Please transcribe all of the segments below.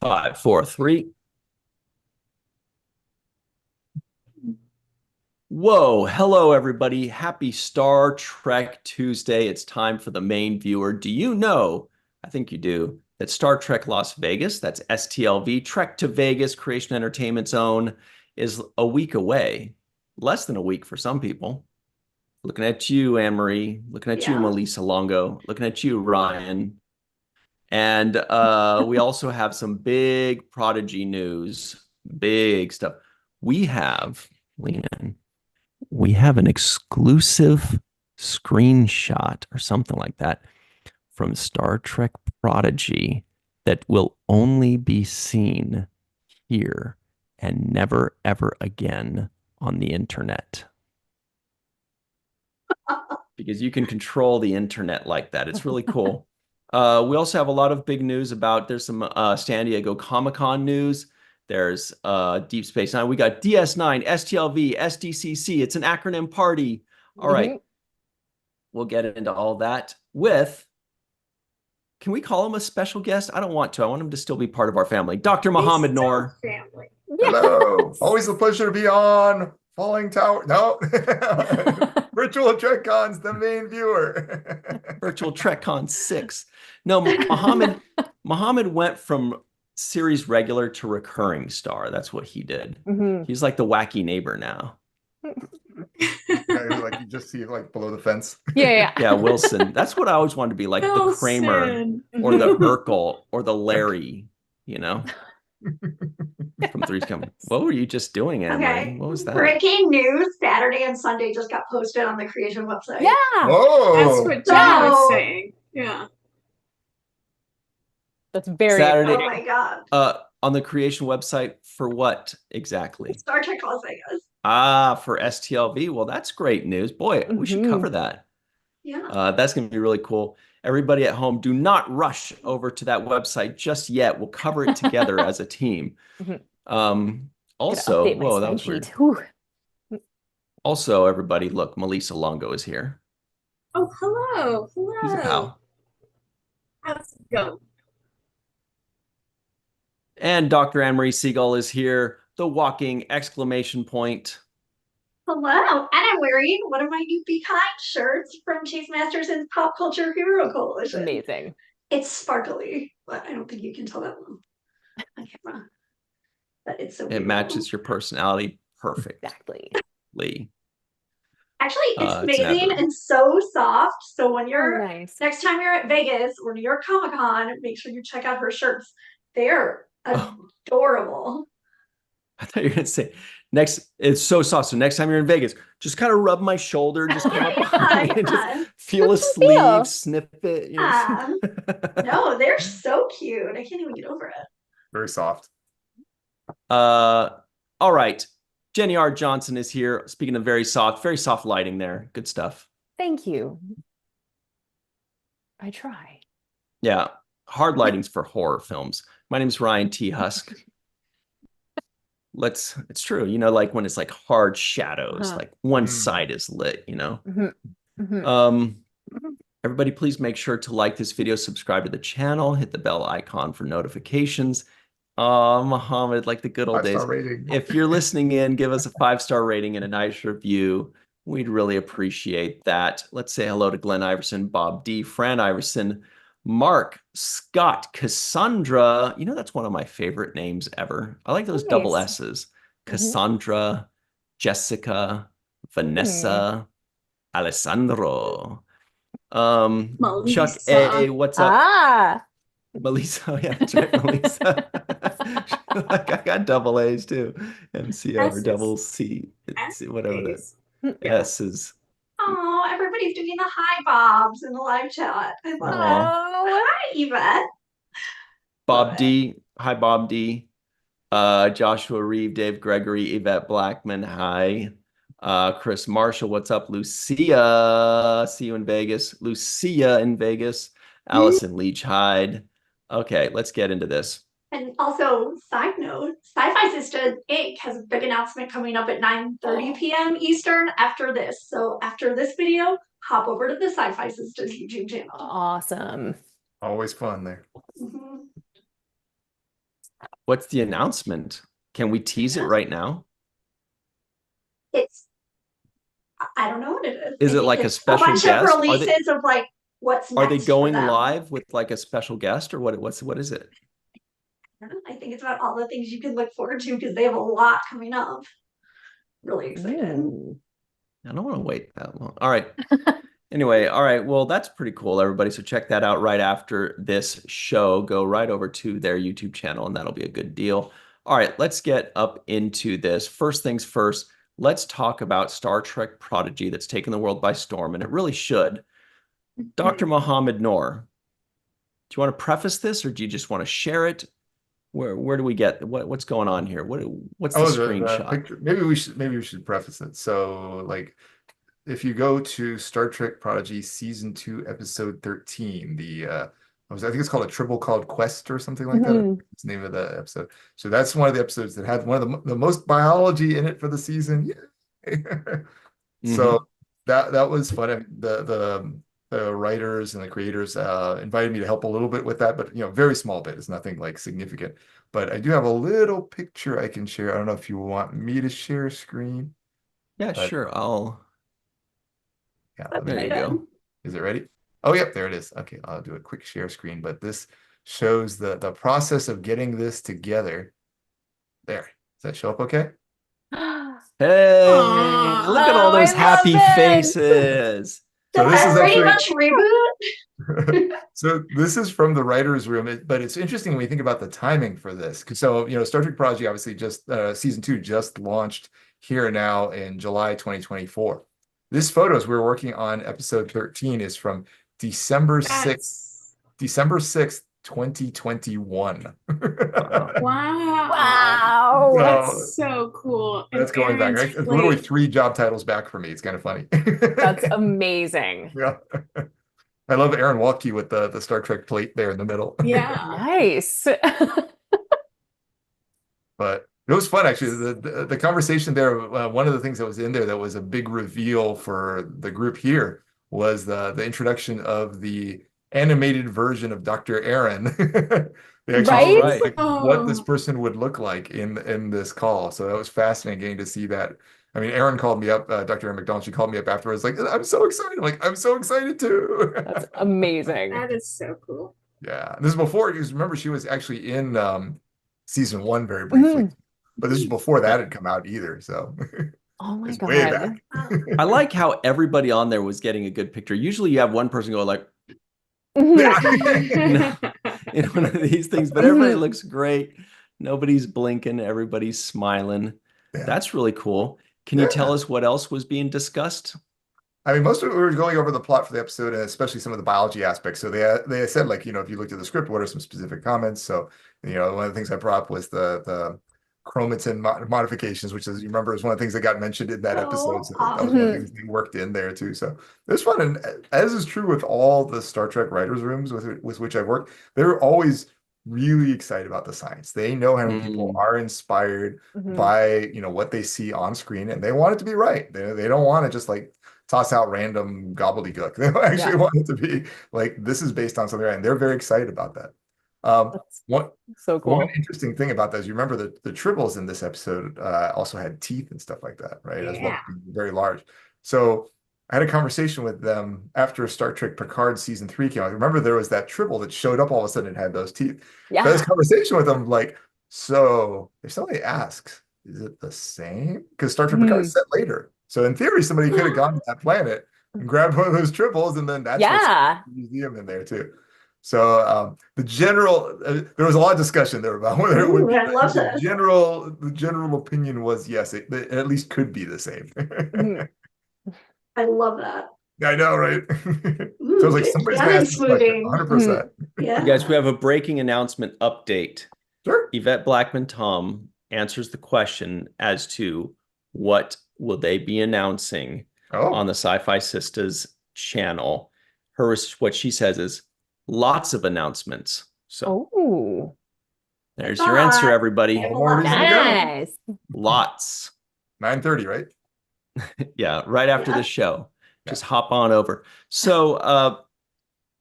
5, 4, 3. Whoa, hello everybody. Happy Star Trek Tuesday. It's time for the main viewer. Do you know, I think you do, that Star Trek Las Vegas, that's STLV, Trek to Vegas, Creation Entertainment Zone, is a week away. Less than a week for some people. Looking at you, Anne-Marie. Looking at you, Melissa Longo. Looking at you, Ryan. And we also have some big Prodigy news. Big stuff. We have, lean in, we have an exclusive screenshot or something like that from Star Trek Prodigy that will only be seen here and never, ever again on the internet. Because you can control the internet like that. It's really cool. We also have a lot of big news about, there's some San Diego Comic-Con news. There's Deep Space Nine. We got DS9, STLV, SDCC. It's an acronym party. All right. We'll get into all that with, can we call him a special guest? I don't want to. I want him to still be part of our family. Dr. Mohammed Noor. Family. Hello. Always a pleasure to be on Falling Tower. No. Virtual TrekCon's the main viewer. Virtual TrekCon 6. No, Mohammed went from series regular to recurring star. That's what he did. He's like the wacky neighbor now. Like you just see like below the fence. Yeah, Wilson. That's what I always wanted to be, like the Kramer or the Urkel or the Larry, you know. From Three's Company. What were you just doing, Anne? Okay. What was that? Breaking news, Saturday and Sunday just got posted on the Creation website. Yeah. Oh, that's what Jen was saying. Yeah. That's very Saturday. Oh my God. On the Creation website for what exactly? Star Trek Las Vegas. Ah, for STLV. Well, that's great news. Boy, we should cover that. Yeah. That's going to be really cool. Everybody at home, do not rush over to that website just yet. We'll cover it together as a team. Also, whoa, that was weird. Also, everybody, look, Melissa Longo is here. Oh, hello. Hello. He's a pal. How's it going? And Dr. Anne-Marie Siegel is here. The walking exclamation point. Hello. And I'm wearing one of my new Be Kind shirts from Chase Masterson's Pop Culture Hero Coalition. Amazing. It's sparkly, but I don't think you can tell that one on camera. But it's so It matches your personality perfectly. Exactly. Actually, it's amazing and so soft. So when you're next time you're at Vegas or New York Comic-Con, make sure you check out her shirts. They're adorable. I thought you were gonna say it's so soft. So next time you're in Vegas, just kind of rub my shoulder, just come up behind me and just feel a sleeve, snip it. You know? No, they're so cute. I can't even get over it. Very soft. All right. Jenny R. Johnson is here. Speaking of very soft lighting there. Good stuff. Thank you. I try. Yeah. Hard lighting's for horror films. My name is Ryan T. Husk. It's true. You know, like when it's like hard shadows, like one side is lit, you know? Everybody, please make sure to like this video, subscribe to the channel, hit the bell icon for notifications. Mohammed, like the good old days. If you're listening in, give us a 5-star rating and a nice review. We'd really appreciate that. Let's say hello to Glenn Iverson, Bob D, Fran Iverson, Mark, Scott, Cassandra. You know, that's one of my favorite names ever. I like those double S's. Cassandra, Jessica, Vanessa, Alessandro. Chuck A, what's up? Melissa, yeah, that's right, Melissa. Like I got double A's too. MCO or double C, whatever that is. S is. Oh, everybody's doing the hi Bobs in the live chat. I love it. Hi, Yvette. Bob D. Hi, Bob D. Joshua Reeve, Dave Gregory, Yvette Blackman. Hi. Chris Marshall, what's up? Lucia, see you in Vegas. Lucia in Vegas. Allison Leach Hyde. Okay, let's get into this. And also, side note, Sci-Fi Sister Inc. has a big announcement coming up at 9:30 p.m. Eastern after this. So after this video, hop over to the Sci-Fi Sisters YouTube channel. Awesome. Always fun there. What's the announcement? Can we tease it right now? I don't know what it is. Is it like a special bunch guest? of releases of like what's next Are they going for them. live with like a special guest or what is it? I think it's about all the things you can look forward to because they have a lot coming up. Really excited. I don't want to wait that long. All right. Anyway, all right. Well, that's pretty cool, everybody. So check that out right after this show. Go right over to their YouTube channel, and that'll be a good deal. All right, let's get up into this. First things first, let's talk about Star Trek Prodigy that's taken the world by storm, and it really should. Dr. Mohammed Noor, do you want to preface this, or do you just want to share it? Where do we get what's going on here? What's the screenshot? Picture. Maybe we should preface it. So, like, if you go to Star Trek Prodigy Season 2, Episode 13, I think it's called A Tribble Called Quest or something like that. It's the name of the episode. So that's one of the episodes that had one of the most biology in it for the season. So that was fun. The writers and the creators invited me to help a little bit with that, but very small bit. It's nothing like significant. But I do have a little picture I can share. I don't know if you want me to share screen. Yeah, sure. Yeah, there you go. Is it ready? Oh, yep, there it is. Okay, I'll do a quick share screen, but this shows the process of getting this together. There. Does that show up okay? Hey, look at all those happy faces. So this is pretty much reboot. So this is from the writer's room, but it's interesting when we think about the timing for this. So, Star Trek Prodigy obviously just season 2 just launched here now in July 2024. This photos we're working on episode 13 is from December 6th, 2021. Wow. That's so cool. That's going back, right? It's literally 3 job titles back for me. It's kind of funny. That's amazing. Yeah. I love Aaron Walkie with the Star Trek plate there in the middle. Yeah. Nice. But it was fun, actually. The conversation there, one of the things that was in there that was a big reveal for the group here was the introduction of the animated version of Dr. Aaron. They actually showed, like, what this person would look like in this call. So that was fascinating getting to see that. I mean, Aaron called me up, Dr. Aaron McDonald, she called me up afterwards, like, I'm so excited. I'm like, I'm so excited too. That's amazing. That is so cool. Yeah. This is before, because remember, she was actually in season 1 very briefly. But this is before that had come out either. So oh my God. Way back. I like how everybody on there was getting a good picture. Usually you have one person go like, Mhm. in one of these things, but everybody looks great. Nobody's blinking. Everybody's smiling. Yeah. That's really cool. Can you tell us what else was being discussed? I mean, most of it, we were going over the plot for the episode, and especially some of the biology aspects. So they said, like, if you looked at the script, what are some specific comments? So, one of the things I brought up was the chromatin modifications, which, as you remember, is one of the things that got mentioned in that episode. So that was one of the things they worked in there too. So it was fun. And as is true with all the Star Trek writers' rooms with which I've worked, they're always really excited about the science. They know how many people are inspired by, what they see on screen, and they want it to be right. They don't want to just like toss out random gobbledygook. They actually want it to be like, this is based on something right, and they're very excited about that. So cool. One interesting thing about that is, you remember the tribbles in this episode also had teeth and stuff like that, right? As well, very large. So I had a conversation with them after Star Trek Picard season 3 came out. Remember, there was that tribble that showed up all of a sudden and had those teeth. Yeah. So I had this conversation with them, like, so if somebody asks, is it the same? Because Star Trek Picard is set later. So in theory, somebody could have gone to that planet and grabbed one of those tribbles, and then that's what's in the museum in there too. So the general, there was a lot of discussion there about whether it would. I love that. The general opinion was yes, it at least could be the same. I love that. I know, right? Ooh, so it's like somebody's gonna ask this question, 100%. Yeah. You guys, we have a breaking announcement update. Sure. Yvette Blackman-Tom answers the question as to what will they be announcing on the Sci-Fi Sisters channel. What she says is lots of announcements. So there's your answer, everybody. Nice. Lots. 9:30, right? Yeah, right after the show. Just hop on over. So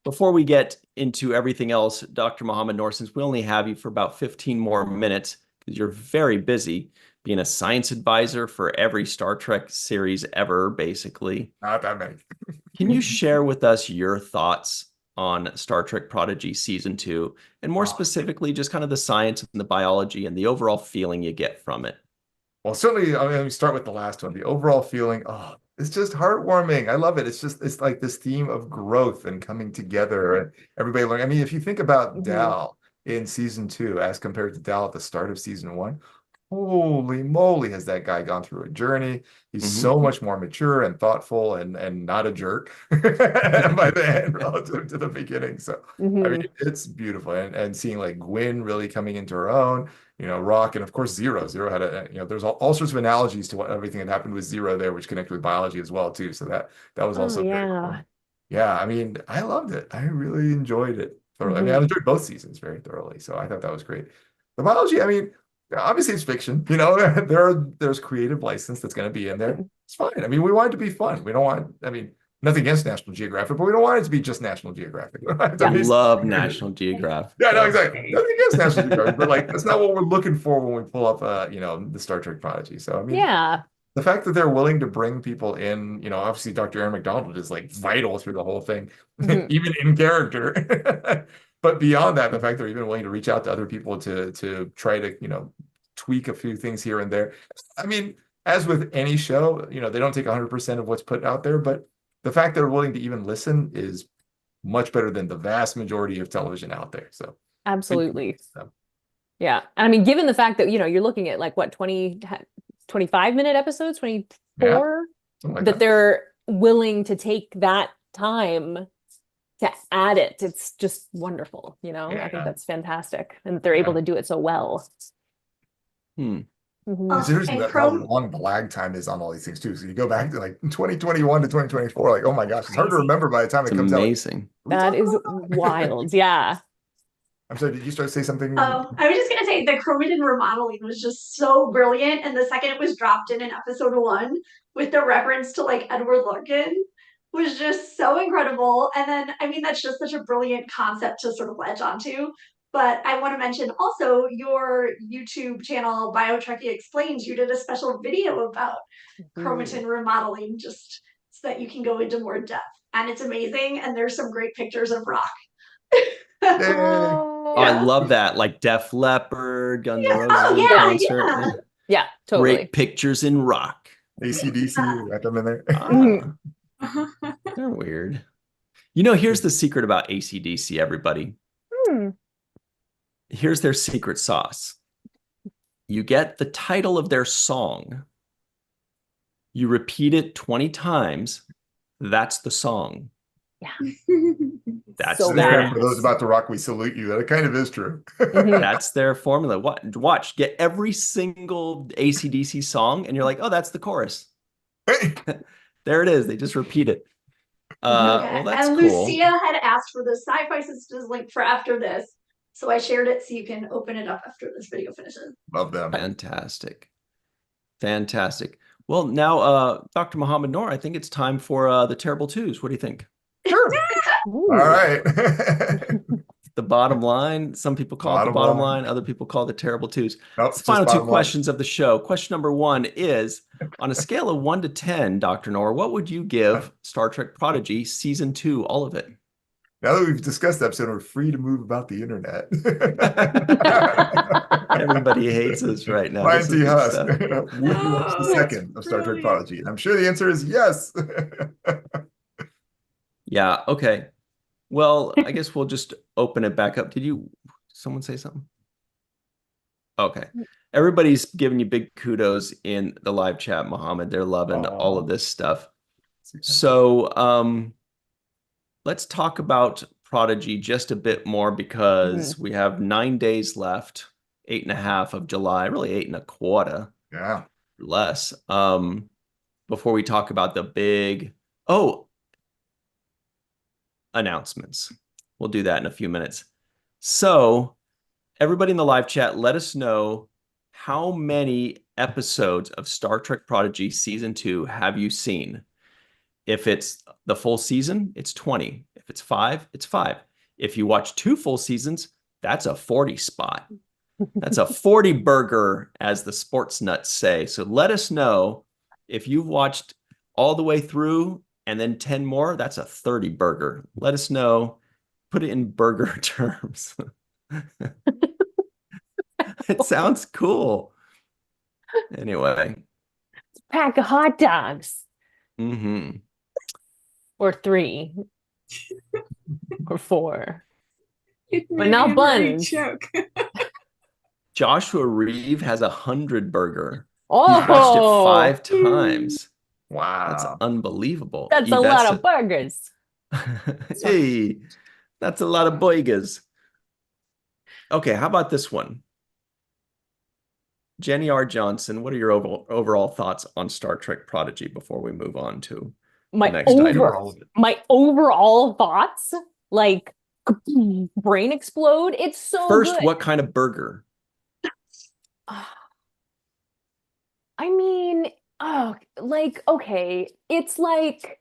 before we get into everything else, Dr. Mohammed Noor, since we only have you for about 15 more minutes, because you're very busy being a science advisor for every Star Trek series ever, basically. Not that many. Can you share with us your thoughts on Star Trek Prodigy Season 2, and more specifically, just kind of the science and the biology and the overall feeling you get from it? Well, certainly, I mean, let me start with the last one. The overall feeling, oh, it's just heartwarming. I love it. It's like this theme of growth and coming together and everybody learning. I mean, if you think about Dal in Season 2 as compared to Dal at the start of Season 1, holy moly, has that guy gone through a journey. He's so much more mature and thoughtful and not a jerk by the end relative to the beginning. So, I mean, it's beautiful. And seeing like Gwyn really coming into her own, you know, Rock, and of course Zero. Zero had a, you know, there's all sorts of analogies to what everything that happened with Zero there, which connected with biology as well too. So that was also very cool. Yeah, I mean, I loved it. I really enjoyed it thoroughly. I mean, I enjoyed both seasons very thoroughly. So I thought that was great. The biology, I mean, obviously it's fiction, you know, there's creative license that's going to be in there. It's fine. I mean, we want it to be fun. We don't want, I mean, nothing against National Geographic, but we don't want it to be just National Geographic. I love National Geographic. Yeah, no, exactly. Nothing against National Geographic, but like, that's not what we're looking for when we pull up, you know, the Star Trek Prodigy. So, I mean, the fact that they're willing to bring people in, you know, obviously Dr. Aaron McDonald is like vital through the whole thing, even in character. But beyond that, the fact they're even willing to reach out to other people to try to, you know, tweak a few things here and there. I mean, as with any show, you know, they don't take 100% of what's put out there, but the fact they're willing to even listen is much better than the vast majority of television out there. So absolutely. Yeah. And I mean, given the fact that, you know, you're looking at like what, 25-minute episodes, 24, that they're willing to take that time to add it. It's just wonderful. You know, I think that's fantastic. And they're able to do it so well. It's interesting how long the lag time is on all these things too. So you go back to like 2021 to 2024, like, oh my gosh, it's hard to remember by the time it comes out. Amazing. That is wild. Yeah. I'm sorry, did you start to say something? I was just gonna say the chromatin remodeling was just so brilliant, and the second it was dropped in episode 1 with the reference to like Edward Larkin was just so incredible. And then, I mean, that's just such a brilliant concept to sort of ledge onto. But I want to mention also your YouTube channel, BioTrekkie Explains. You did a special video about chromatin remodeling, just so that you can go into more depth. And it's amazing. And there's some great pictures of Rock. I love that. Like Def Leppard, Guns N' Roses concert. Yeah, totally. Great pictures in Rock. AC/DC, got them in there. They're weird. You know, here's the secret about AC/DC, everybody. Here's their secret sauce. You get the title of their song. You repeat it 20 times. That's the song. Yeah. That's so for those about to rock, we salute you. That kind of is true. That's their formula. Watch, get every single AC/DC song, and you're like, oh, that's the chorus. There it is. They just repeat it. Well, that's and cool. Lucia had asked for the Sci-Fi Sisters link for after this, so I shared it so you can open it up after this video finishes. Love them. Fantastic. Fantastic. Well, now, Dr. Mohammed Noor, I think it's time for the Terrible Twos. What do you think? Sure. All right. The bottom line. Some people call it the bottom line. Other people call it the Terrible Twos. Nope, it's the final two questions of the show. Question number 1 is, on a scale of 1 to 10, Dr. Noor, what would you give Star Trek Prodigy Season 2, all of it? Now that we've discussed the episode, we're free to move about the internet. Everybody hates us right now. Ryan T. Huss. The second of Star Trek Prodigy. And I'm sure the answer is yes. Yeah, okay. Well, I guess we'll just open it back up. Did someone say something? Okay. Everybody's giving you big kudos in the live chat, Mohammed. They're loving all of this stuff. So let's talk about Prodigy just a bit more, because we have 9 days left, 8.5 of July, really 8.25. Yeah. Less. Before we talk about the big announcements. We'll do that in a few minutes. So everybody in the live chat, let us know how many episodes of Star Trek Prodigy Season 2 have you seen? If it's the full season, it's 20. If it's 5, it's 5. If you watch 2 full seasons, that's a 40 spot. That's a 40 burger, as the sports nuts say. So let us know if you've watched all the way through and then 10 more, that's a 30 burger. Let us know. Put it in burger terms. It sounds cool. Anyway. Pack of hot dogs. Mm-hmm. Or 3. Or 4. But not buns. Joshua Reeve has 100 burger. Oh, he's watched it 5 times. Wow, that's unbelievable. That's a lot of burgers. Hey, that's a lot of burgers. Okay, how about this one? Jenny R. Johnson, what are your overall thoughts on Star Trek Prodigy before we move on to my the next item? My overall thoughts, like brain explode. It's so First, good. what kind of burger? I mean, okay, it's like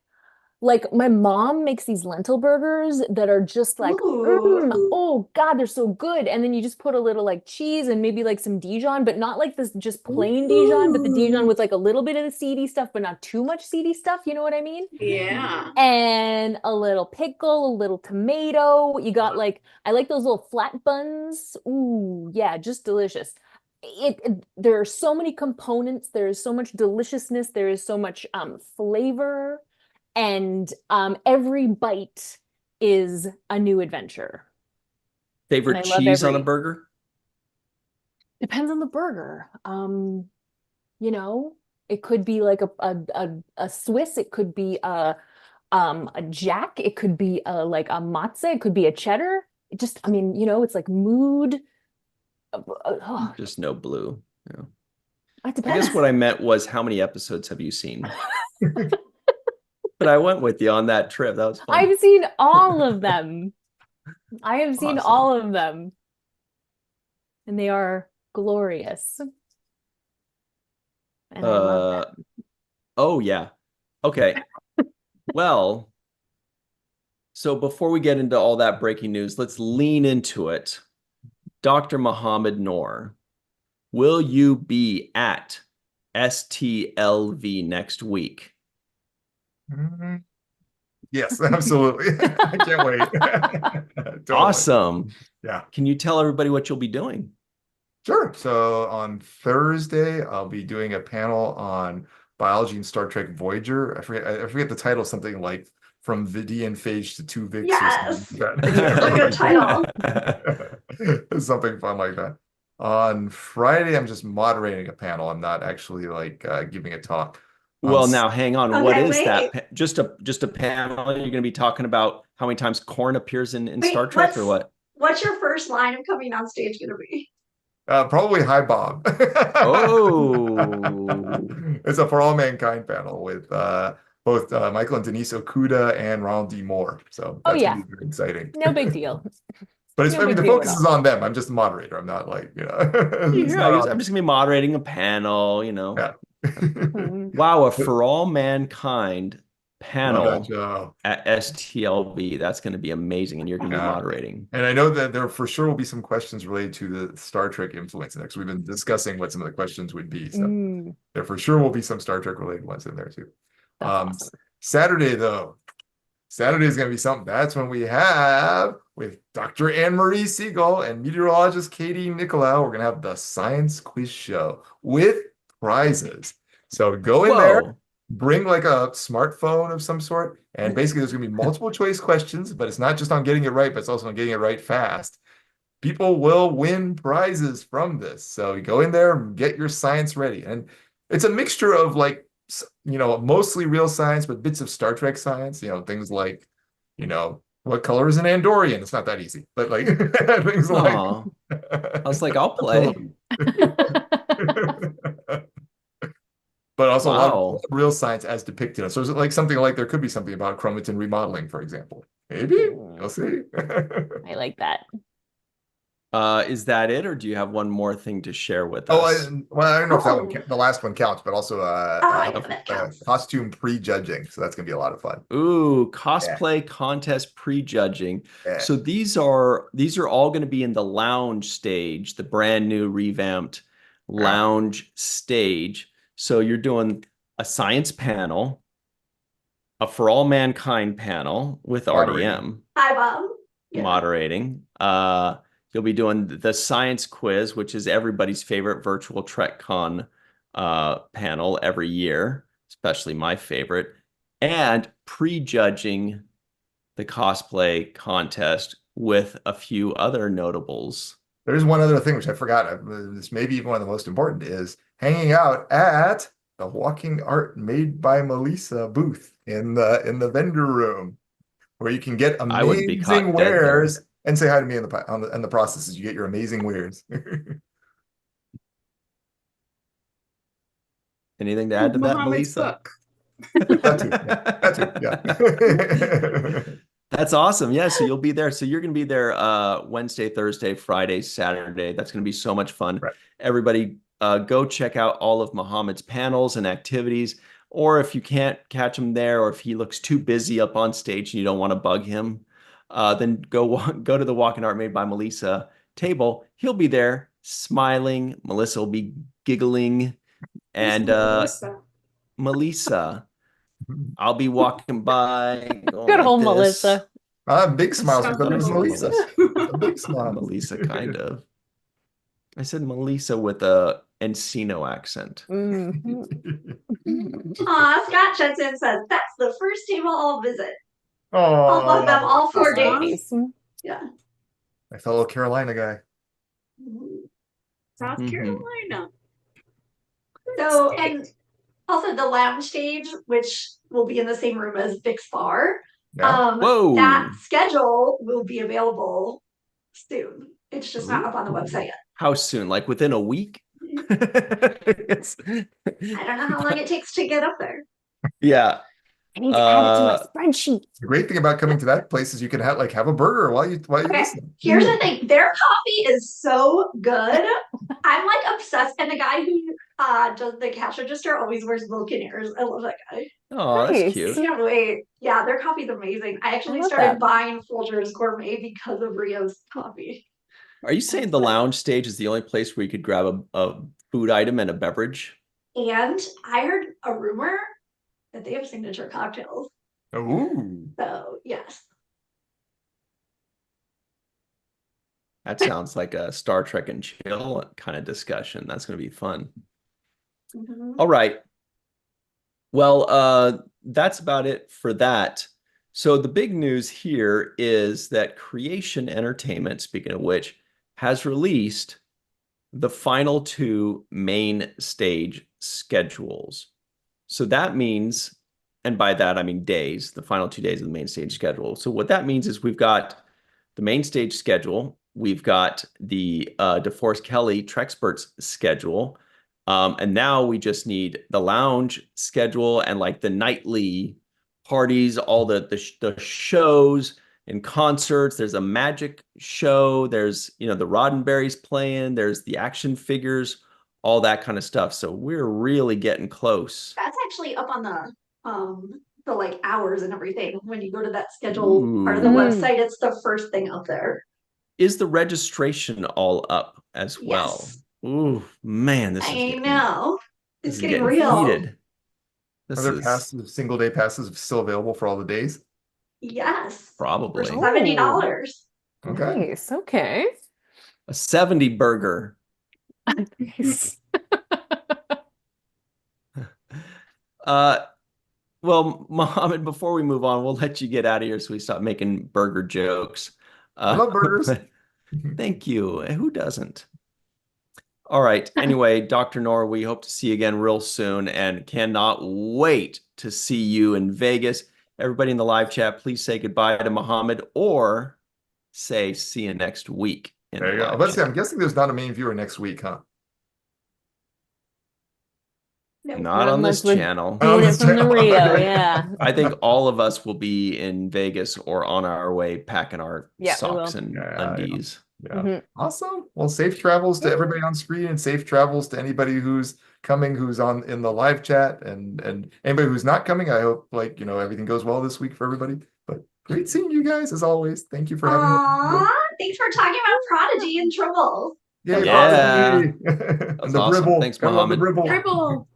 my mom makes these lentil burgers that are just like, oh God, they're so good. And then you just put a little like cheese and maybe like some Dijon, but not like this just plain Dijon, but the Dijon with like a little bit of the seedy stuff, but not too much seedy stuff. You know what I mean? Yeah. And a little pickle, a little tomato. You got like, I like those little flat buns. Ooh, yeah, just delicious. There are so many components. There is so much deliciousness. There is so much flavor. And every bite is a new adventure. Favorite cheese on a burger? Depends on the burger. You know, it could be like a Swiss, it could be a Jack, it could be like a Matzo, it could be a cheddar. It just, I mean, you know, it's like mood. Just no blue. Yeah. I guess what I meant was, how many episodes have you seen? But I went with you on that trip. That was fun. I've seen all of them. I have seen all of them. And they are glorious. And I love them. Oh, yeah. Okay. Well, so before we get into all that breaking news, let's lean into it. Dr. Mohammed Noor, will you be at STLV next week? Yes, absolutely. I can't wait. Totally. Awesome. Yeah. Can you tell everybody what you'll be doing? Sure. So on Thursday, I'll be doing a panel on biology in Star Trek Voyager. I forget the title, something like From Vidian Phage to 2 Vix. Yes. That's a good title. Something fun like that. On Friday, I'm just moderating a panel. I'm not actually like giving a talk. Well, now hang on. Okay, what is wait. that? Just a panel? You're going to be talking about how many times corn appears in Star Trek, or what? What's your first line of coming on stage going to be? Probably Hi, Bob. Oh. It's a For All Mankind panel with both Michael and Denise Okuda and Ronald D. Moore. So that's gonna be very exciting. No big deal. But it's, I mean, the focus is on them. I'm just the moderator. I'm not like, you know. I'm just going to be moderating a panel, you know. Yeah. Wow, a For All Mankind panel at STLV. That's going to be amazing, and you're going to be moderating. And I know that there for sure will be some questions related to the Star Trek influence next. We've been discussing what some of the questions would be. So there for sure will be some Star Trek related ones in there too. Awesome. Saturday, though. Saturday is going to be something. That's when we have, with Dr. Anne-Marie Siegel and meteorologist Katie Nicolau, we're going to have the Science Quiz Show with prizes. So go in there, bring like a smartphone of some sort, and basically there's going to be multiple choice questions, but it's not just on getting it right, but it's also on getting it right fast. People will win prizes from this. So you go in there and get your science ready. And it's a mixture of like, you know, mostly real science, but bits of Star Trek science, you know, things like, you know, what color is an Andorian? It's not that easy, but like things like. I was like, I'll play. But also a lot of real science as depicted. So is it like something like there could be something about chromatin remodeling, for example? Maybe. You'll see. I like that. Is that it, or do you have one more thing to share with Oh, us? well, I don't know if that one, the last one counts, but also That counts. costume pre-judging. So that's gonna be a lot of fun. Ooh, cosplay contest prejudging. Yeah. So these are all going to be in the lounge stage, the brand new revamped lounge stage. So you're doing a science panel, a For All Mankind panel with RDM. Hi, Bob. Moderating. You'll be doing the science quiz, which is everybody's favorite virtual TrekCon panel every year, especially my favorite, and prejudging the cosplay contest with a few other notables. There's one other thing which I forgot. This may be even one of the most important is hanging out at the Walking Art Made by Melissa booth in the vendor room, where you can get amazing wares and say hi to me in the process as you get your amazing wares. Anything to add to that, Melissa? That too, yeah. That's awesome. Yeah, so you'll be there. So you're going to be there Wednesday, Thursday, Friday, Saturday. That's going to be so much fun. Right. Everybody go check out all of Muhammad's panels and activities. Or if you can't catch him there, or if he looks too busy up on stage and you don't want to bug him, then go to the Walking Art Made by Melissa table. He'll be there smiling. Melissa will be giggling. And Melissa, I'll be walking by. Good old Melissa. Big smiles because Melissa. A big smile. Melissa, kind of. I said Melissa with a Encino accent. Scott Jensen says that's the first table I'll visit. I'll love them all 4 days. Yeah. My fellow Carolina guy. South Carolina. So, and also the lounge stage, which will be in the same room as Vic's bar. Yeah. That schedule will be available soon. It's just not up on the website yet. How soon? Like within a week? I don't know how long it takes to get up there. Yeah. I need to add it to my spreadsheet. The great thing about coming to that place is you can have a burger while you listen. Here's the thing: their coffee is so good. I'm like obsessed, and the guy who does the cash register always wears Vulcaneers. I love that guy. Oh, that's cute. Can't wait. Yeah, their coffee's amazing. I actually started buying Folgers Gourmet because of Rio's coffee. Are you saying the lounge stage is the only place where you could grab a food item and a beverage? And I heard a rumor that they have signature cocktails. Ooh. So, yes. That sounds like a Star Trek and chill kind of discussion. That's going to be fun. All right. Well, that's about it for that. So the big news here is that Creation Entertainment, speaking of which, has released the final 2 main stage schedules. So that means, and by that I mean days, the final 2 days of the main stage schedule. So what that means is we've got the main stage schedule, we've got the DeForest Kelley Trexperts schedule, and now we just need the lounge schedule and like the nightly parties, all the shows and concerts. There's a magic show. There's, the Roddenberry's playing. There's the action figures, all that kind of stuff. So we're really getting close. That's actually up on the like hours and everything. When you go to that schedule part of the website, it's the first thing up there. Is the registration all up as well? Yes. Ooh, man, this it's is getting real. Heated. Are there passes, single day passes still available for all the days? Yes. Probably. For $70. Okay. Nice. Okay. A 70 burger. Nice. Well, Mohammed, before we move on, we'll let you get out of here so we stop making burger jokes. I love burgers. Thank you. Who doesn't? All right. Anyway, Dr. Noor, we hope to see you again real soon and cannot wait to see you in Vegas. Everybody in the live chat, please say goodbye to Mohammed or say see you next week. There you go. Let's see. I'm guessing there's not a main viewer next week, huh? Not on this channel. Doing it from the Rio, yeah. I think all of us will be in Vegas or on our way packing our socks and undies. Yeah. Awesome. Well, safe travels to everybody on screen and safe travels to anybody who's coming, who's on in the live chat, and anybody who's not coming. I hope everything goes well this week for everybody. But great seeing you guys as always. Thank you for having me. Thanks for talking about Prodigy and Tribble. Yay, Yeah. Prodigy. That's And the awesome. Bribble. Thanks, I love the Mohammed. Bribble. Dribble.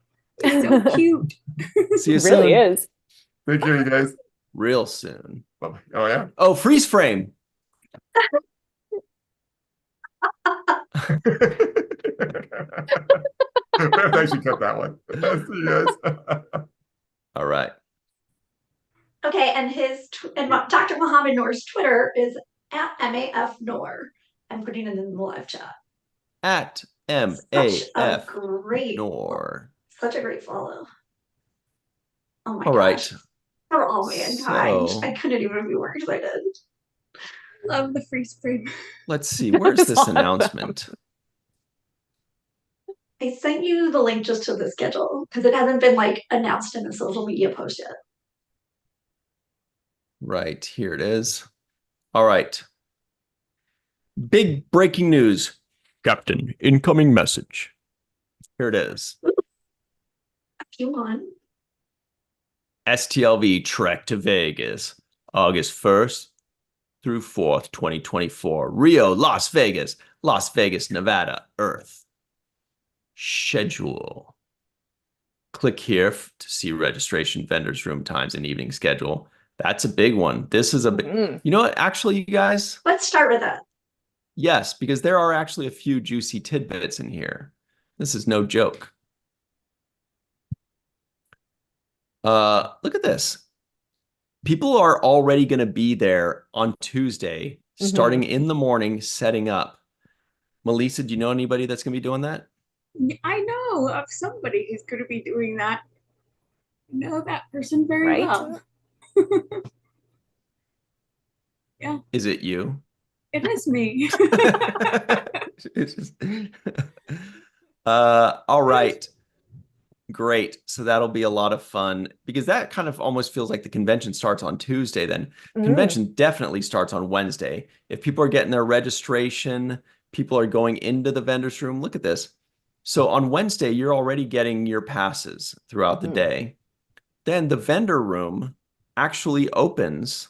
So cute. See you It really soon. is. Thank you, guys. Real soon. Bye-bye. Oh, yeah. Oh, freeze frame. We have to actually cut that one. See you guys. All right. Okay, and Dr. Mohammed Noor's Twitter is at MAF I'm putting it in the live chat. At MAF Noor. Such a great follow. Oh my All gosh. right. For all mankind. So- I couldn't even be more excited. Love the freeze frame. Let's see. Where's That's this awesome. announcement? I sent you the link just to the schedule because it hasn't been announced in a social media post yet. Right. Here it is. All right. Big breaking news. Captain, incoming message. Here it is. If you want. STLV Trek to Vegas, August 1st through 4th, 2024. Rio, Las Vegas, Nevada, Earth. Schedule. Click here to see registration, vendors, room times, and evening schedule. That's a big one. This is a big, you know what? Actually, you guys, Let's start with that. yes, because there are actually a few juicy tidbits in here. This is no joke. Look at this. People are already going to be there on Tuesday, starting in the morning, setting up. Melissa, do you know anybody that's going to be doing that? I know of somebody who's going to be doing that. I know that person very well. Yeah. Is it you? It is me. It's just... all right. Great. So that'll be a lot of fun because that kind of almost feels like the convention starts on Tuesday then. Convention definitely starts on Wednesday. If people are getting their registration, people are going into the vendor's room. Look at this. So on Wednesday, you're already getting your passes throughout the day. Then the vendor room actually opens.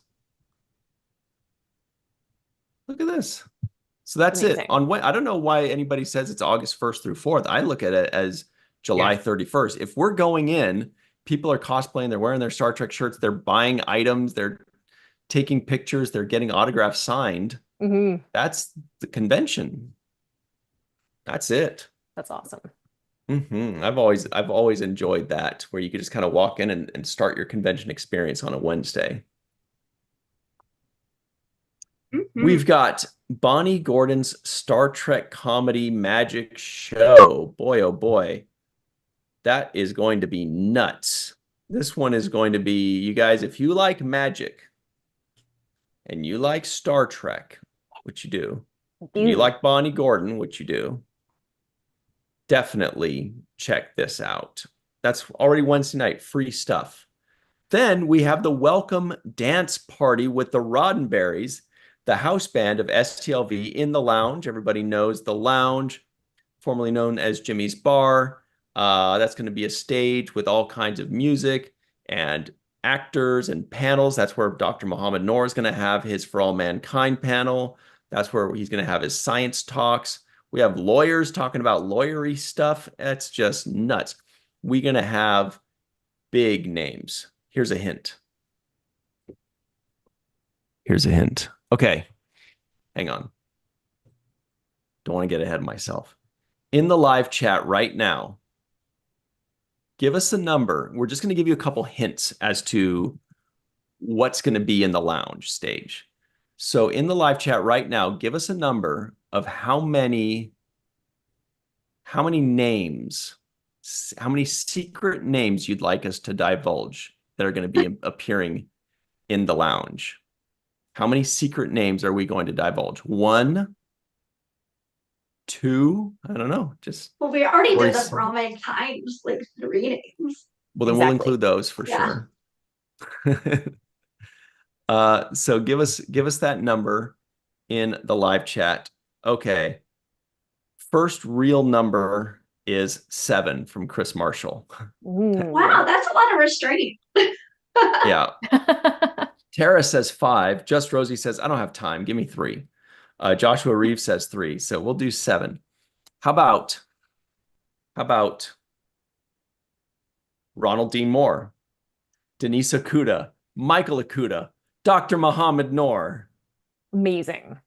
Look at this. So that's it. I don't know why anybody says it's August 1st through 4th. I look at it as July 31st. If we're going in, people are cosplaying, they're wearing their Star Trek shirts, they're buying items, they're taking pictures, they're getting autographs signed. That's the convention. That's it. That's awesome. I've always enjoyed that, where you could just kind of walk in and start your convention experience on a Wednesday. We've got Bonnie Gordon's Star Trek comedy magic show. Boy, oh boy. That is going to be nuts. This one is going to be, you guys, if you like magic and you like Star Trek, which you do, and you like Bonnie Gordon, which you do, definitely check this out. That's already Wednesday night, free stuff. Then we have the welcome dance party with the Roddenberrys, the house band of STLV in the lounge. Everybody knows the lounge, formerly known as Jimmy's Bar. That's going to be a stage with all kinds of music and actors and panels. That's where Dr. Mohammed Noor is going to have his For All Mankind panel. That's where he's going to have his science talks. We have lawyers talking about lawyery stuff. That's just nuts. We're going to have big names. Here's a hint. Here's a hint. Okay, hang on. Don't want to get ahead of myself. In the live chat right now, give us a number. We're just going to give you a couple hints as to what's going to be in the lounge stage. So in the live chat right now, give us a number of how many names, how many secret names you'd like us to divulge that are going to be appearing in the lounge. How many secret names are we going to divulge? 1, 2, I don't know. Well, we already did the For All Mankind, just 3 names. Well, then we'll include those for sure. So give us that number in the live chat. Okay. First real number is 7 from Chris Marshall. Wow, that's a lot of restraint. Yeah. Tara says 5. Just Rosie says, I don't have time. Give me 3. Joshua Reeves says 3. So we'll do 7. How about Ronald Dean Moore, Denise Akuda, Michael Akuda, Dr. Muhammad Noor. Amazing.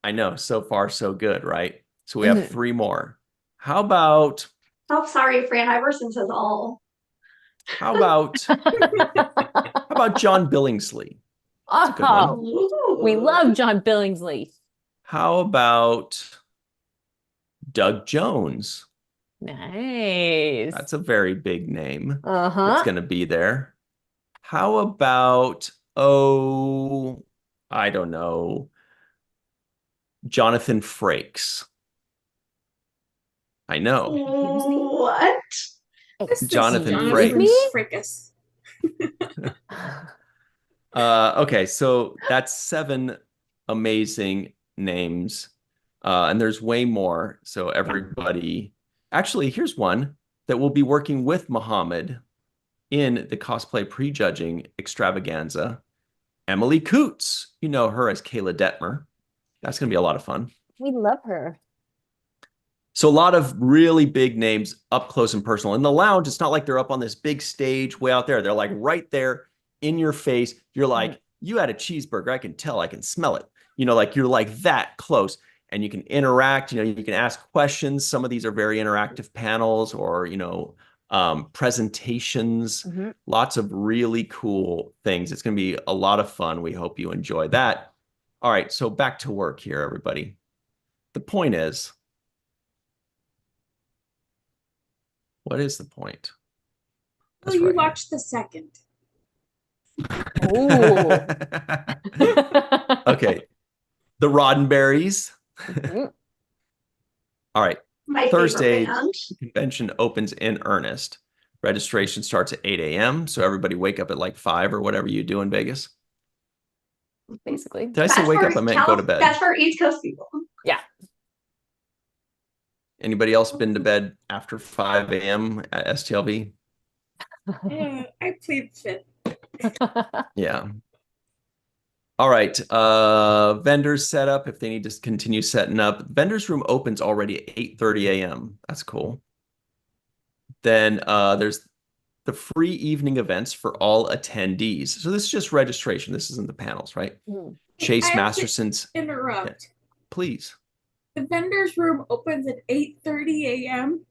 I know. So far, so good, right? So we have 3 more. How about... Oh, sorry, Fran Iverson says all. How about John Billingsley? That's a good one. We love John Billingsley. How about Doug Jones? Nice. That's a very big name. Uh-huh. That's going to be there. How about, I don't know, Jonathan Frakes? I know. What? Jonathan Frakes. Okay, so that's 7 amazing names. And there's way more. So everybody, actually, here's one that will be working with Muhammad in the cosplay prejudging extravaganza. Emily Coots. You know her as Kayla Detmer. That's going to be a lot of fun. We love her. So a lot of really big names up close and personal. In the lounge, it's not like they're up on this big stage way out there. They're like right there in your face. You're like, you had a cheeseburger. I can tell. I can smell it. You know, like you're like that close. And you can interact. You know, you can ask questions. Some of these are very interactive panels or, you know, presentations. Lots of really cool things. It's going to be a lot of fun. We hope you enjoy that. All right. So back to work here, everybody. The point is, what is the point? Well, you watched the second. Oh. Okay. The Roddenberries. All right. Thursday, the convention opens in earnest. Registration starts at 8 a.m. So everybody wake up at like 5 or whatever you do in Vegas. Basically. Did I say wake up? I meant go to bed. That's for East Coast people. Yeah. Anybody else been to bed after 5 a.m. at STLV? Yeah, I plead fifth. Yeah. All right. Vendors set up if they need to continue setting up. Vendors room opens already at 8:30 a.m. That's cool. Then there's the free evening events for all attendees. So this is just registration. This isn't the panels, right? Chase Masterson's. Interrupt. Yeah. Please. The vendors room opens at 8:30 a.m.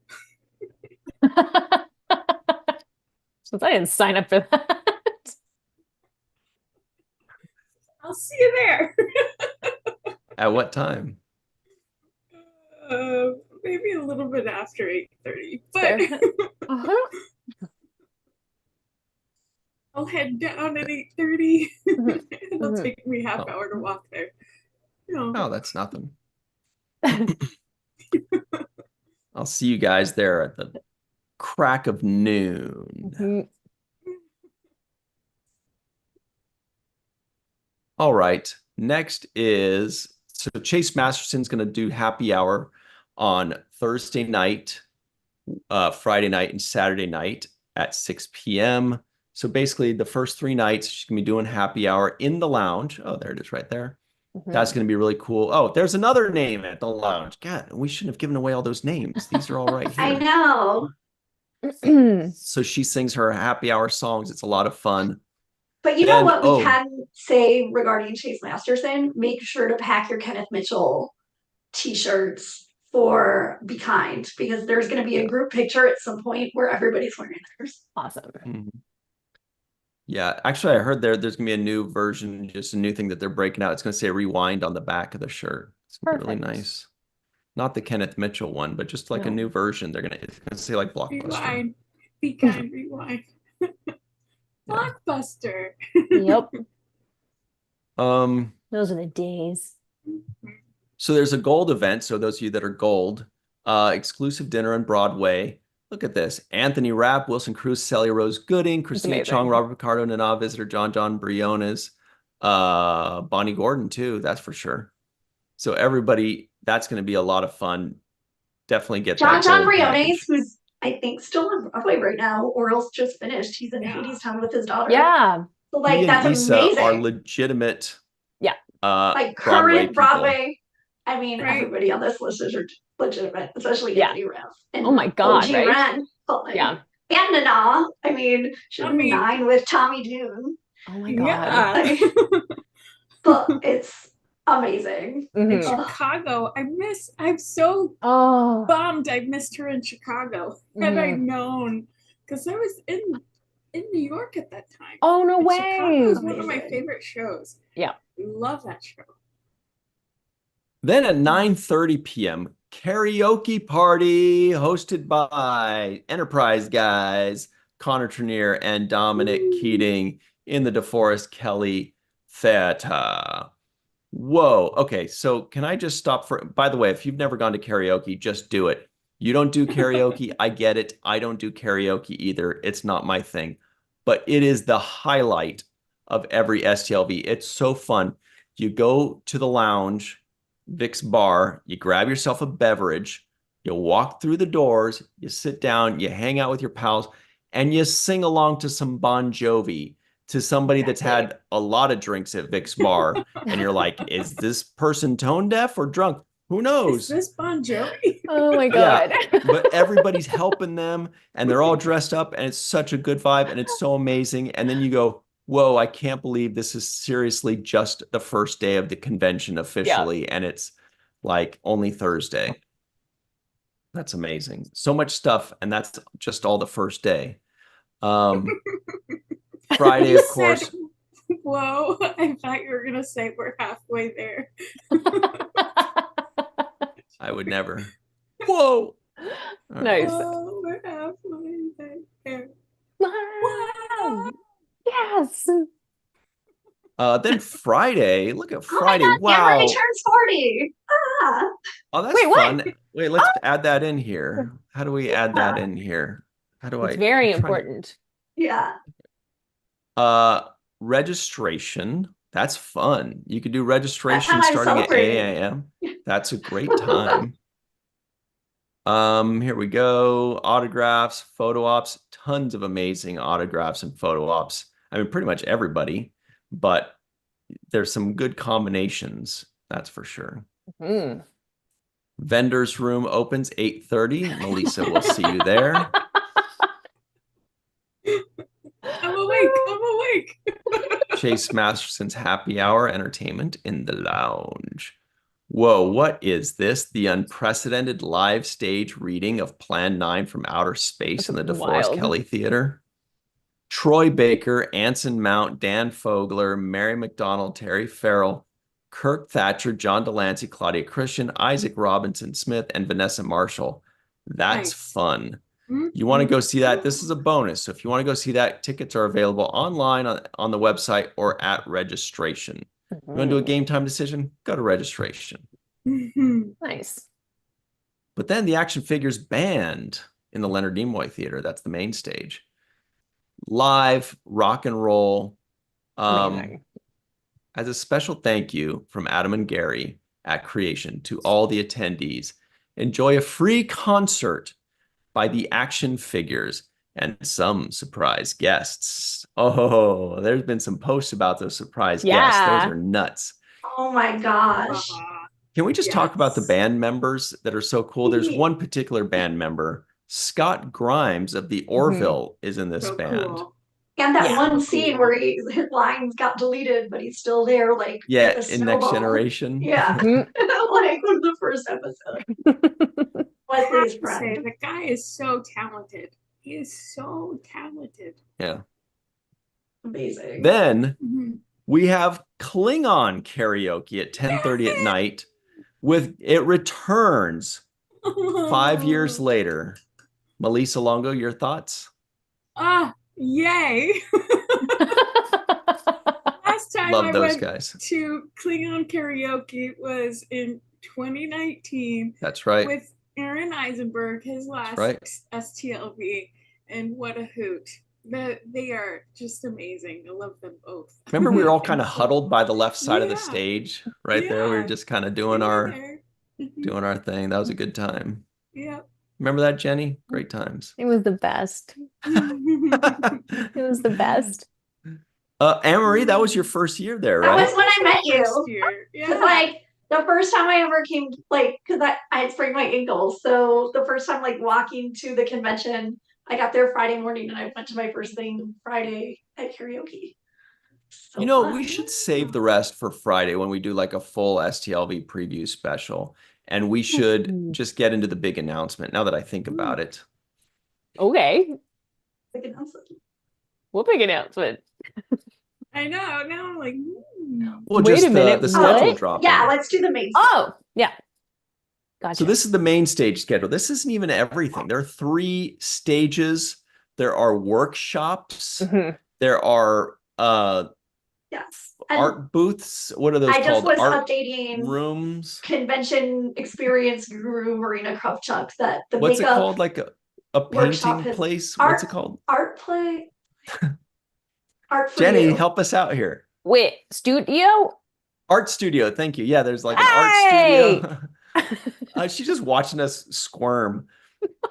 Since I didn't sign up for that. I'll see you there. At what time? Maybe a little bit after 8:30, but I'll head down at 8:30. It'll take me half hour to walk there. No, that's nothing. I'll see you guys there at the crack of noon. All right. Next is, so Chase Masterson's going to do happy hour on Thursday night, Friday night, and Saturday night at 6 p.m. So basically the first 3 nights, she's going to be doing happy hour in the lounge. Oh, there it is right there. That's going to be really cool. Oh, there's another name at the lounge. God, we shouldn't have given away all those names. These are all right here. I know. So she sings her happy hour songs. It's a lot of fun. But you know what we can say regarding Chase Masterson? Make sure to pack your Kenneth Mitchell t-shirts for Be Kind, because there's going to be a group picture at some point where everybody's wearing theirs. Awesome. Yeah, actually, I heard there's going to be a new version, just a new thing that they're breaking out. It's going to say Rewind on the back of the shirt. It's going to be really nice. Not the Kenneth Mitchell one, but just like a new version. It's going to say like Blockbuster. Rewind. Be Kind, Rewind. Blockbuster. Yep. Those are the days. So there's a gold event. So those of you that are gold, exclusive dinner on Broadway. Look at this. Anthony Rapp, Wilson Cruz, Celia Rose Gooding, Christina Chong, Robert Picardo, Nana Visitor, John Briones, Bonnie Gordon too, that's for sure. So everybody that's going to be a lot of fun. Definitely get John that gold Briones, package. who's I think still on Broadway right now, or else just finished. He's in Hadestown with his daughter. Yeah. So like he that's and Issa amazing. are legitimate. Yeah. Like current Broadway. I mean, everybody on this list is legitimate, especially Anthony Riff. And oh my God, OG right? Ren, but like, yeah. And Nana. I mean, she's 9 with Tommy Dune. Oh my God. But it's amazing. In Chicago, I'm so bummed I missed her in Chicago. Had I known, because I was in New York at that time. Oh, no way. Chicago is one of my favorite shows. Yeah. Love that show. Then at 9:30 p.m., karaoke party hosted by Enterprise guys, Connor Trenier and Dominic Keating in the DeForest Kelley Theater. Whoa. Okay. So can I just stop for, by the way, if you've never gone to karaoke, just do it. You don't do karaoke. I get it. I don't do karaoke either. It's not my thing, but it is the highlight of every STLV. It's so fun. You go to the lounge, Vic's bar, you grab yourself a beverage, you walk through the doors, you sit down, you hang out with your pals, and you sing along to some Bon Jovi, to somebody that's had a lot of drinks at Vic's bar, and you're like, is this person tone deaf or drunk? Who knows? Is this Bon Jovi? Oh my God. Yeah, but everybody's helping them, and they're all dressed up, and it's such a good vibe, and it's so amazing. And then you go, whoa, I can't believe this is seriously just the first day of the convention officially, and it's like only Thursday. That's amazing. So much stuff, and that's just all the first day. Friday, of course. Whoa, I thought you were gonna say we're halfway there. I would never. Whoa. Nice. Whoa, we're halfway there. Wow. Yes. Then Friday, look at Friday. Oh my God, wow. Cameron turns 40. Ah. Oh, that's fun. What? Wait, let's add that in here. How do we add that in here? How do it's very important. Yeah. Registration. That's fun. You could do registration starting at 8 a.m. That's a great time. Here we go. Autographs, photo ops, tons of amazing autographs and photo ops. I mean, pretty much everybody, but there's some good combinations. That's for sure. Vendors room opens 8:30. Melissa will see you there. I'm awake. Chase Masterson's happy hour entertainment in the lounge. Whoa, what is this? The unprecedented live stage reading of Plan 9 from Outer Space in the DeForest Kelley Theater. Troy Baker, Anson Mount, Dan Fogler, Mary McDonald, Terry Farrell, Kirk Thatcher, John Delancey, Claudia Christian, Isaac Robinson Smith, and Vanessa Marshall. That's fun. You want to go see that? This is a bonus. So if you want to go see that, tickets are available online on the website or at registration. You want to do a game time decision? Go to registration. Nice. But then the action figures band in the Leonard Nimoy Theater. That's the main stage. Live rock and roll. As a special thank you from Adam and Gary at Creation to all the attendees, enjoy a free concert by the Action Figures and some surprise guests. Oh, there's been some posts about those surprise guests. Those are nuts. Oh my gosh. Can we just talk about the band members that are so cool? There's one particular band member, Scott Grimes of the Orville is in this band. Cool. And that one scene where his lines got deleted, but he's still there, like in Next Generation. Yeah. Like with the first episode. Wesley's friend. The guy is so talented. He is so talented. Yeah. Amazing. Then we have Klingon karaoke at 10:30 at night. It returns 5 years later. Melissa Longo, your thoughts? Yay. Last time Love I those went guys. to Klingon karaoke was in 2019. That's right. With Aaron Eisenberg, his last STLV, and what a hoot. They are just amazing. I love them both. Remember we were all kind of huddled by the left side of the stage right there. We were just kind of doing our doing our thing. That was a good time. Yeah. Remember that, Jenny? Great times. It was the best. It was the best. Anne-Marie, that was your first year there, right? That was when I met you. Yeah. Because like the first time I ever came, like, because I had sprained my ankle, so the first time like walking to the convention, I got there Friday morning and I went to my first thing Friday at karaoke. So you know, fun. we should save the rest for Friday when we do like a full STLV preview special. And we should just get into the big announcement now that I think about it. Okay. Big announcement. What big announcement? I know. Now I'm like, Well, wait just a minute. the schedule What? drop. Yeah, let's do the main. Oh, yeah. Gotcha. So this is the main stage schedule. This isn't even everything. There are 3 stages. There are workshops. There are yes. art booths. What are those called? I just was art updating rooms. Convention experience guru Marina Kravchuk that the What's it makeup called? Like a painting place? What's it called? Art play. Art for Jenny, you. help us out here. Wait, studio? Art studio. Thank you. Yeah, there's like an art studio. She's just watching us squirm.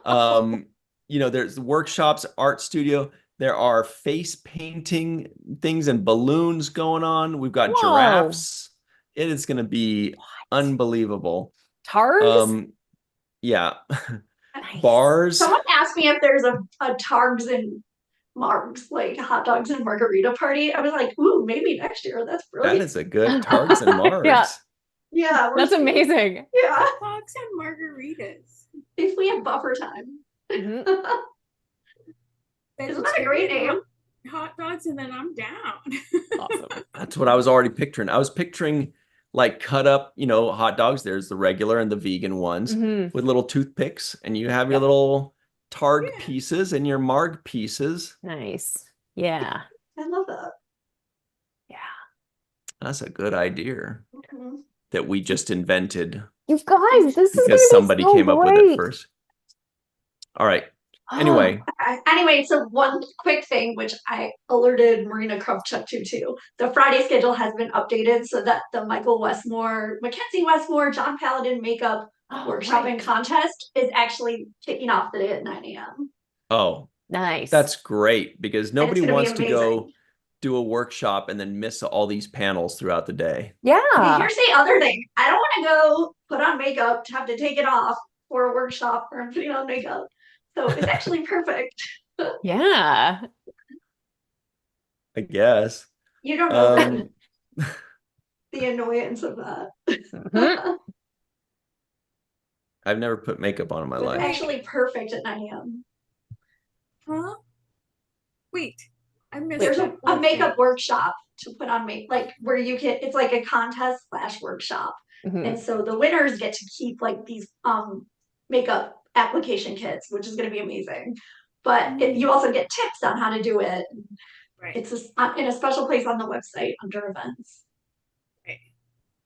You know, there's workshops, art studio. There are face painting things and balloons going on. We've got giraffes. It is going to be unbelievable. Targs? Yeah. Nice. Bars. Someone asked me if there's a Targs and Margs, like hot dogs and margarita party. I was like, ooh, maybe next year. That's brilliant. That is a good Targs and Margs. Yeah. That's amazing. Yeah. hot dogs and margaritas. If we have buffer time. Isn't that a great name? Hot dogs and then I'm down. Awesome. That's what I was already picturing. I was picturing like cut up, you know, hot dogs. There's the regular and the vegan ones with little toothpicks, and you have your little Targ pieces and your Marg pieces. Nice. Yeah. I love that. Yeah. That's a good idea that we just invented. You guys, this is because somebody so came up with it first. All right. Anyway. Anyway, so one quick thing, which I alerted Marina Kravchuk to too. The Friday schedule has been updated so that the Michael Westmore, Mackenzie Westmore, John Paladin makeup workshop and contest is actually kicking off today at 9 a.m. Oh, nice. That's great because nobody wants to go do a workshop and then miss all these panels throughout the day. Yeah. Okay, here's the other thing. I don't want to go put on makeup to have to take it off for a workshop where I'm putting on makeup. So it's actually perfect. Yeah. I guess. You don't know the annoyance of that. I've never put makeup on in my life. It's actually perfect at 9 a.m. Huh? Wait. I missed There's a makeup workshop to put on like where you can, it's like a contest / workshop. And so the winners get to keep like these makeup application kits, which is going to be amazing. But you also get tips on how to do it. Right. It's in a special place on the website under events. Right.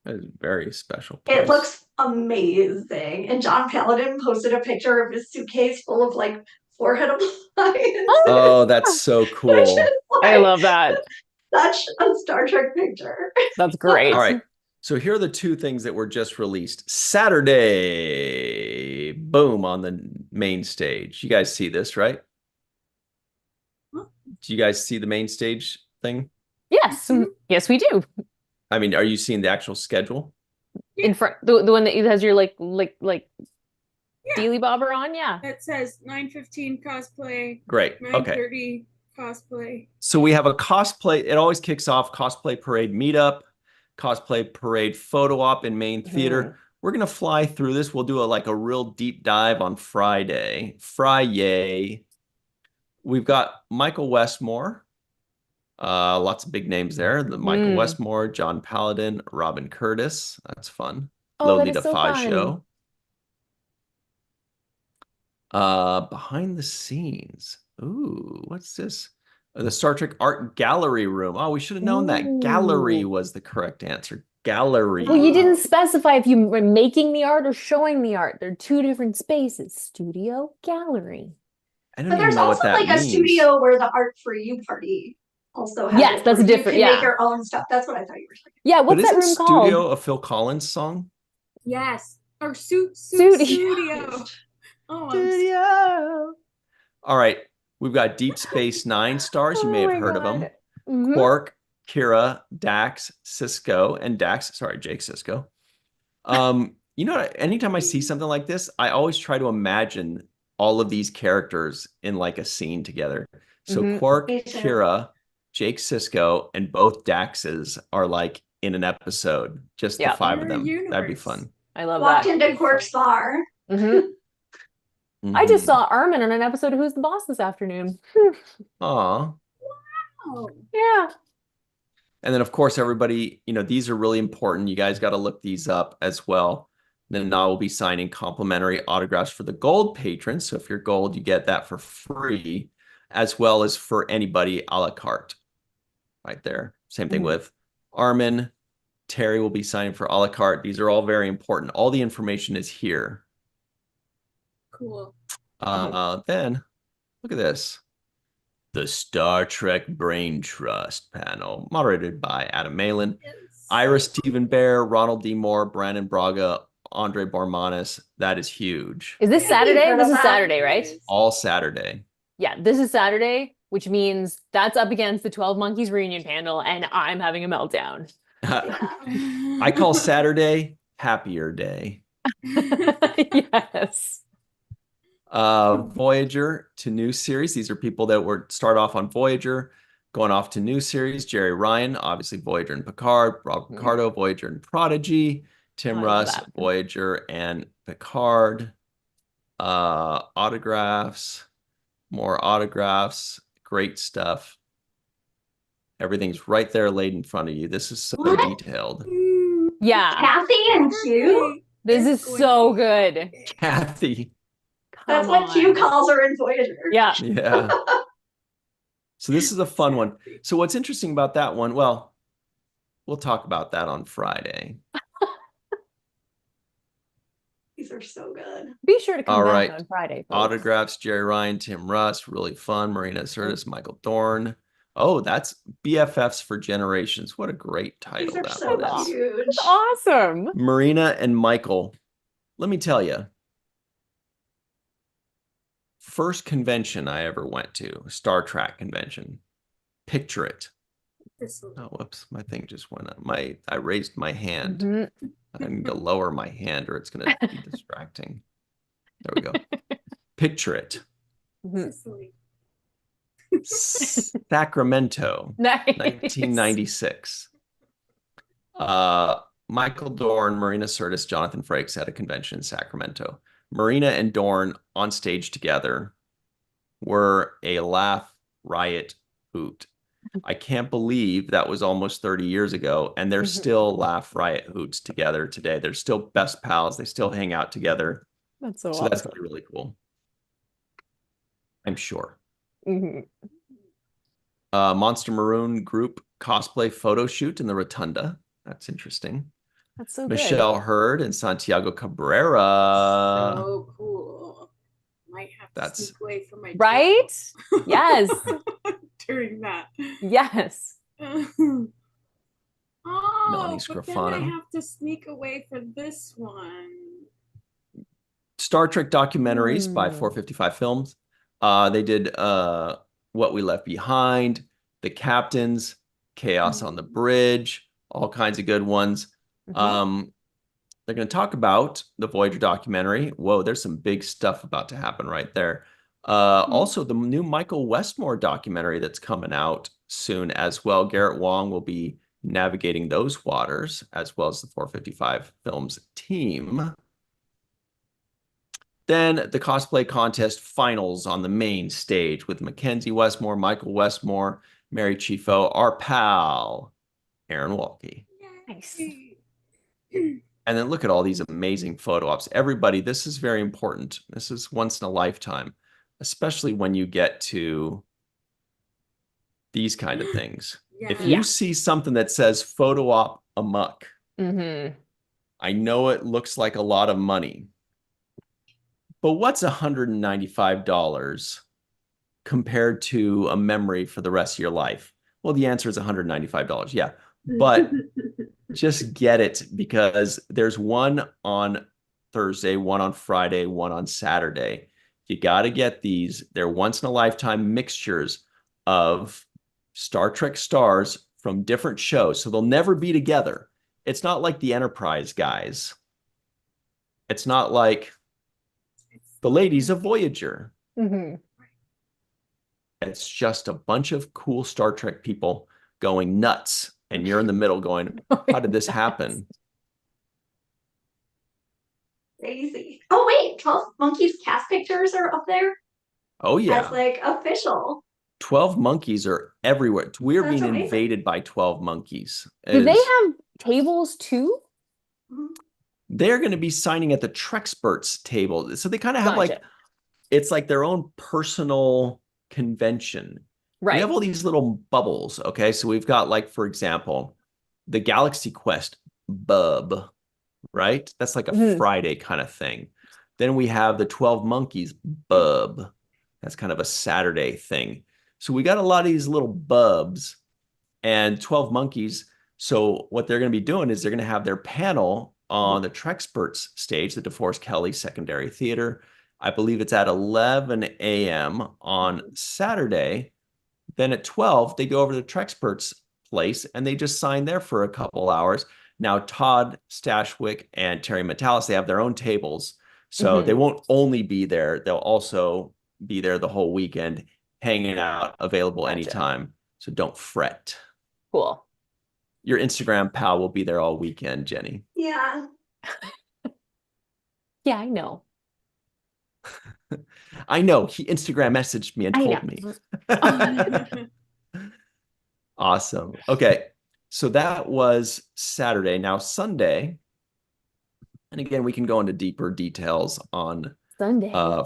That is a very special place. It looks amazing. And John Paladin posted a picture of his suitcase full of like forehead appliances. Oh, that's so cool. Like, I love that. Such a Star Trek picture. That's great. All right. So here are the 2 things that were just released. Saturday, boom, on the main stage. You guys see this, right? Do you guys see the main stage thing? Yes. Yes, we do. I mean, are you seeing the actual schedule? In front, the one that has your like Dealy Bobber on? Yeah. It says 9:15 cosplay. Great. 9:30 cosplay. So we have a cosplay. It always kicks off cosplay parade meetup, cosplay parade photo op in main theater. We're going to fly through this. We'll do a real deep dive on Friday. We've got Michael Westmore. Lots of big names there. The Michael Westmore, John Paladin, Robin Curtis. That's fun. Lolita Faggio. Behind the scenes. Ooh, what's this? The Star Trek Art Gallery room. Oh, we should have known that. Gallery was the correct answer. Gallery. Well, you didn't specify if you were making the art or showing the art. They're 2 different spaces. Studio, gallery. I don't even know what that means. But there's also like a studio where the Art for You party also has. Yes, that's different. You can make your own stuff. That's what I thought you were saying. Yeah, what's that room called? Studio a Phil Collins song? Yes. Or studio. Oh, Studio. All right. We've got Deep Space Nine stars. You may have heard of them. Quark, Kira, Dax, Cisco, and Dax. Sorry, Jake Sisko. You know, anytime I see something like this, I always try to imagine all of these characters in like a scene together. So Quark, Kira, Jake Sisko, and both Daxes are like in an episode. Just the 5 of them. That'd be fun. I love Walked that. into Quark's bar. I just saw Armin on an episode of Who's the Boss this afternoon. Aw. wow. Yeah. And then, of course, everybody, you know, these are really important. You guys got to look these up as well. Then I will be signing complimentary autographs for the gold patrons. So if you're gold, you get that for free, as well as for anybody a la carte. Right there. Same thing with Armin. Terry will be signing for a la carte. These are all very important. All the information is here. Cool. Then, look at this. The Star Trek Brain Trust panel, moderated by Adam Malin, Ira Stephen Bear, Ronald D. Moore, Brandon Braga, Andre Barmanis. That is huge. Is this Saturday? This is Saturday, right? All Saturday. Yeah, this is Saturday, which means that's up against the 12 Monkeys reunion panel, and I'm having a meltdown. I call Saturday Happier Day. Yes. Voyager to new series. These are people that were start off on Voyager, going off to new series. Jerry Ryan, obviously Voyager and Picard. Rob Picardo, Voyager and Prodigy. Tim Russ, Voyager and Picard. Autographs, more autographs. Great stuff. Everything's right there laid in front of you. This is so detailed. Yeah. Kathy and Q. This is so good. Kathy. That's what Q calls her in Voyager. Yeah. Yeah. So this is a fun one. So what's interesting about that one? Well, we'll talk about that on Friday. These are so good. Be sure to come back on Friday. Folks. Autographs, Jerry Ryan, Tim Russ, really fun. Marina Sirtis, Michael Dorn. Oh, that's BFFs for Generations. What a great title These are that so one is. huge. That's awesome. Marina and Michael, let me tell you. First convention I ever went to, Star Trek convention. Picture it. Oh, whoops, my thing just went up. I raised my hand. I need to lower my hand or it's going to be distracting. There we go. Picture it. Sacramento, 1996. Michael Dorn, Marina Sirtis, Jonathan Frakes at a convention in Sacramento. Marina and Dorn on stage together were a laugh, riot, hoot. I can't believe that was almost 30 years ago, and they're still laugh, riot, hoots together today. They're still best pals. They still hang out together. That's so So awesome. that's going to be really cool. I'm sure. Monster Maroon group cosplay photo shoot in the Rotunda. That's interesting. That's so Michelle good. Hurd and Santiago Cabrera. So cool. Might have to sneak away from my right? Yes. During that. Yes. Oh, Melanie but then Scrofano. I have to sneak away for this one. Star Trek documentaries by 455 Films. They did What We Left Behind, The Captains, Chaos on the Bridge, all kinds of good ones. They're going to talk about the Voyager documentary. Whoa, there's some big stuff about to happen right there. Also, the new Michael Westmore documentary that's coming out soon as well. Garrett Wong will be navigating those waters, as well as the 455 Films team. Then the cosplay contest finals on the main stage with Mackenzie Westmore, Michael Westmore, Mary Chifo, our pal, Aaron Walke. Nice. And then look at all these amazing photo ops. Everybody, this is very important. This is once in a lifetime, especially when you get to these kind of things. If you see something that says photo op amuck, I know it looks like a lot of money. But what's $195 compared to a memory for the rest of your life? Well, the answer is $195. Yeah, but just get it because there's one on Thursday, one on Friday, one on Saturday. You got to get these. They're once in a lifetime mixtures of Star Trek stars from different shows. So they'll never be together. It's not like the Enterprise guys. It's not like the ladies of Voyager. Mm-hmm. It's just a bunch of cool Star Trek people going nuts. And you're in the middle going, how did this happen? Crazy. Oh, wait, 12 Monkeys cast pictures are up there? Oh, yeah. That's like official. 12 monkeys are everywhere. We're That's being amazing. invaded by 12 monkeys. Do they have tables too? They're going to be signing at the Trexperts table. So they kind of have like, it's like their own personal convention. Right. We have all these little bubbles. Okay. So we've got, like, for example, the Galaxy Quest bub, right? That's like a Friday kind of thing. Then we have the 12 Monkeys bub. That's kind of a Saturday thing. So we got a lot of these little bubs and 12 Monkeys. So what they're going to be doing is they're going to have their panel on the Trexperts stage, the DeForest Kelley Secondary Theater. I believe it's at 11 a.m. on Saturday. Then at 12, they go over to the Trexperts place and they just sign there for a couple hours. Now, Todd Stashwick and Terry Metalis, they have their own tables. So they won't only be there. They'll also be there the whole weekend, hanging out, available anytime. So don't fret. Cool. Your Instagram pal will be there all weekend, Jenny. Yeah. Yeah, I know. I know. He Instagram messaged me and told me. Awesome. Okay. So that was Saturday. Now Sunday, and again, we can go into deeper details on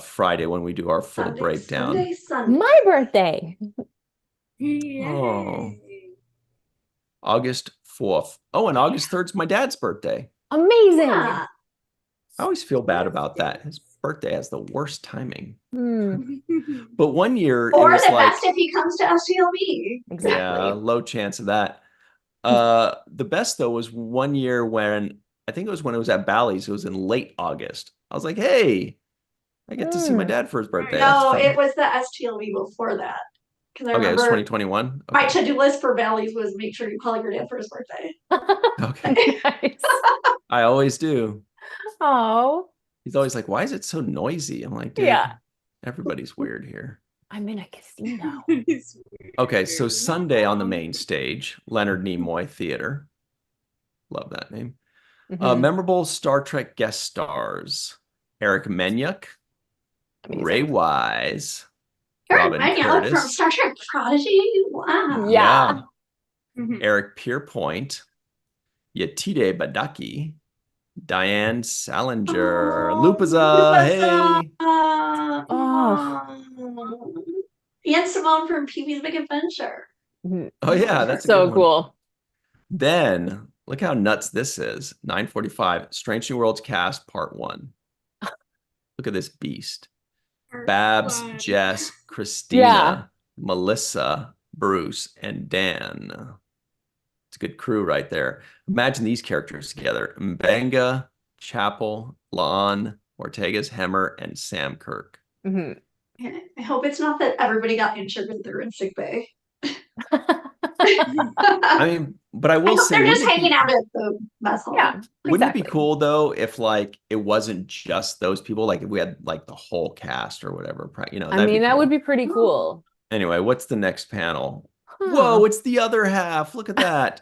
Friday when we do our full breakdown. Sunday. My birthday. Oh. August 4th. Oh, and August 3rd is my dad's birthday. Amazing. Yeah. I always feel bad about that. His birthday has the worst timing. But one year, or it was the like, best if he comes to STLV. Exactly. Yeah, low chance of that. The best though was one year when I think it was when it was at Bally's. It was in late August. I was like, hey, I get to see my dad for his birthday. No, it was the STLV before that. Because I Okay, it was remember 2021. my to-do list for Bally's was make sure you call your dad for his birthday. Okay. Nice. I always do. Oh. He's always like, why is it so noisy? I'm like, dude, everybody's weird here. I'm in a casino. Okay, so Sunday on the main stage, Leonard Nimoy Theater. Love that name. Memorable Star Trek guest stars: Eric Menyuk, Ray Wise, Eric Robin Menyuk Curtis from Star Trek Prodigy. Wow. Yeah. Eric Pierpoint, Yetide Badaki, Diane Salinger, Lupaza, hey. And Simone from Pee-wee's Big Adventure. Oh yeah, that's so a good cool. One. Then look how nuts this is. 9:45, Strange New Worlds cast part 1. Look at this beast. Babs, Jess, Christina, Melissa, Bruce, and Dan. It's a good crew right there. Imagine these characters together: M'Benga, Chapel, Lon, Ortega's Hemmer, and Sam Kirk. I hope it's not that everybody got injured and they're in sick bay. I mean, but I will say they're just hanging out at the mess hall. Yeah. Wouldn't it be cool though if like it wasn't just those people? Like if we had like the whole cast or whatever. You know, I mean, that cool. would be pretty cool. Anyway, what's the next panel? Whoa, it's the other half. Look at that.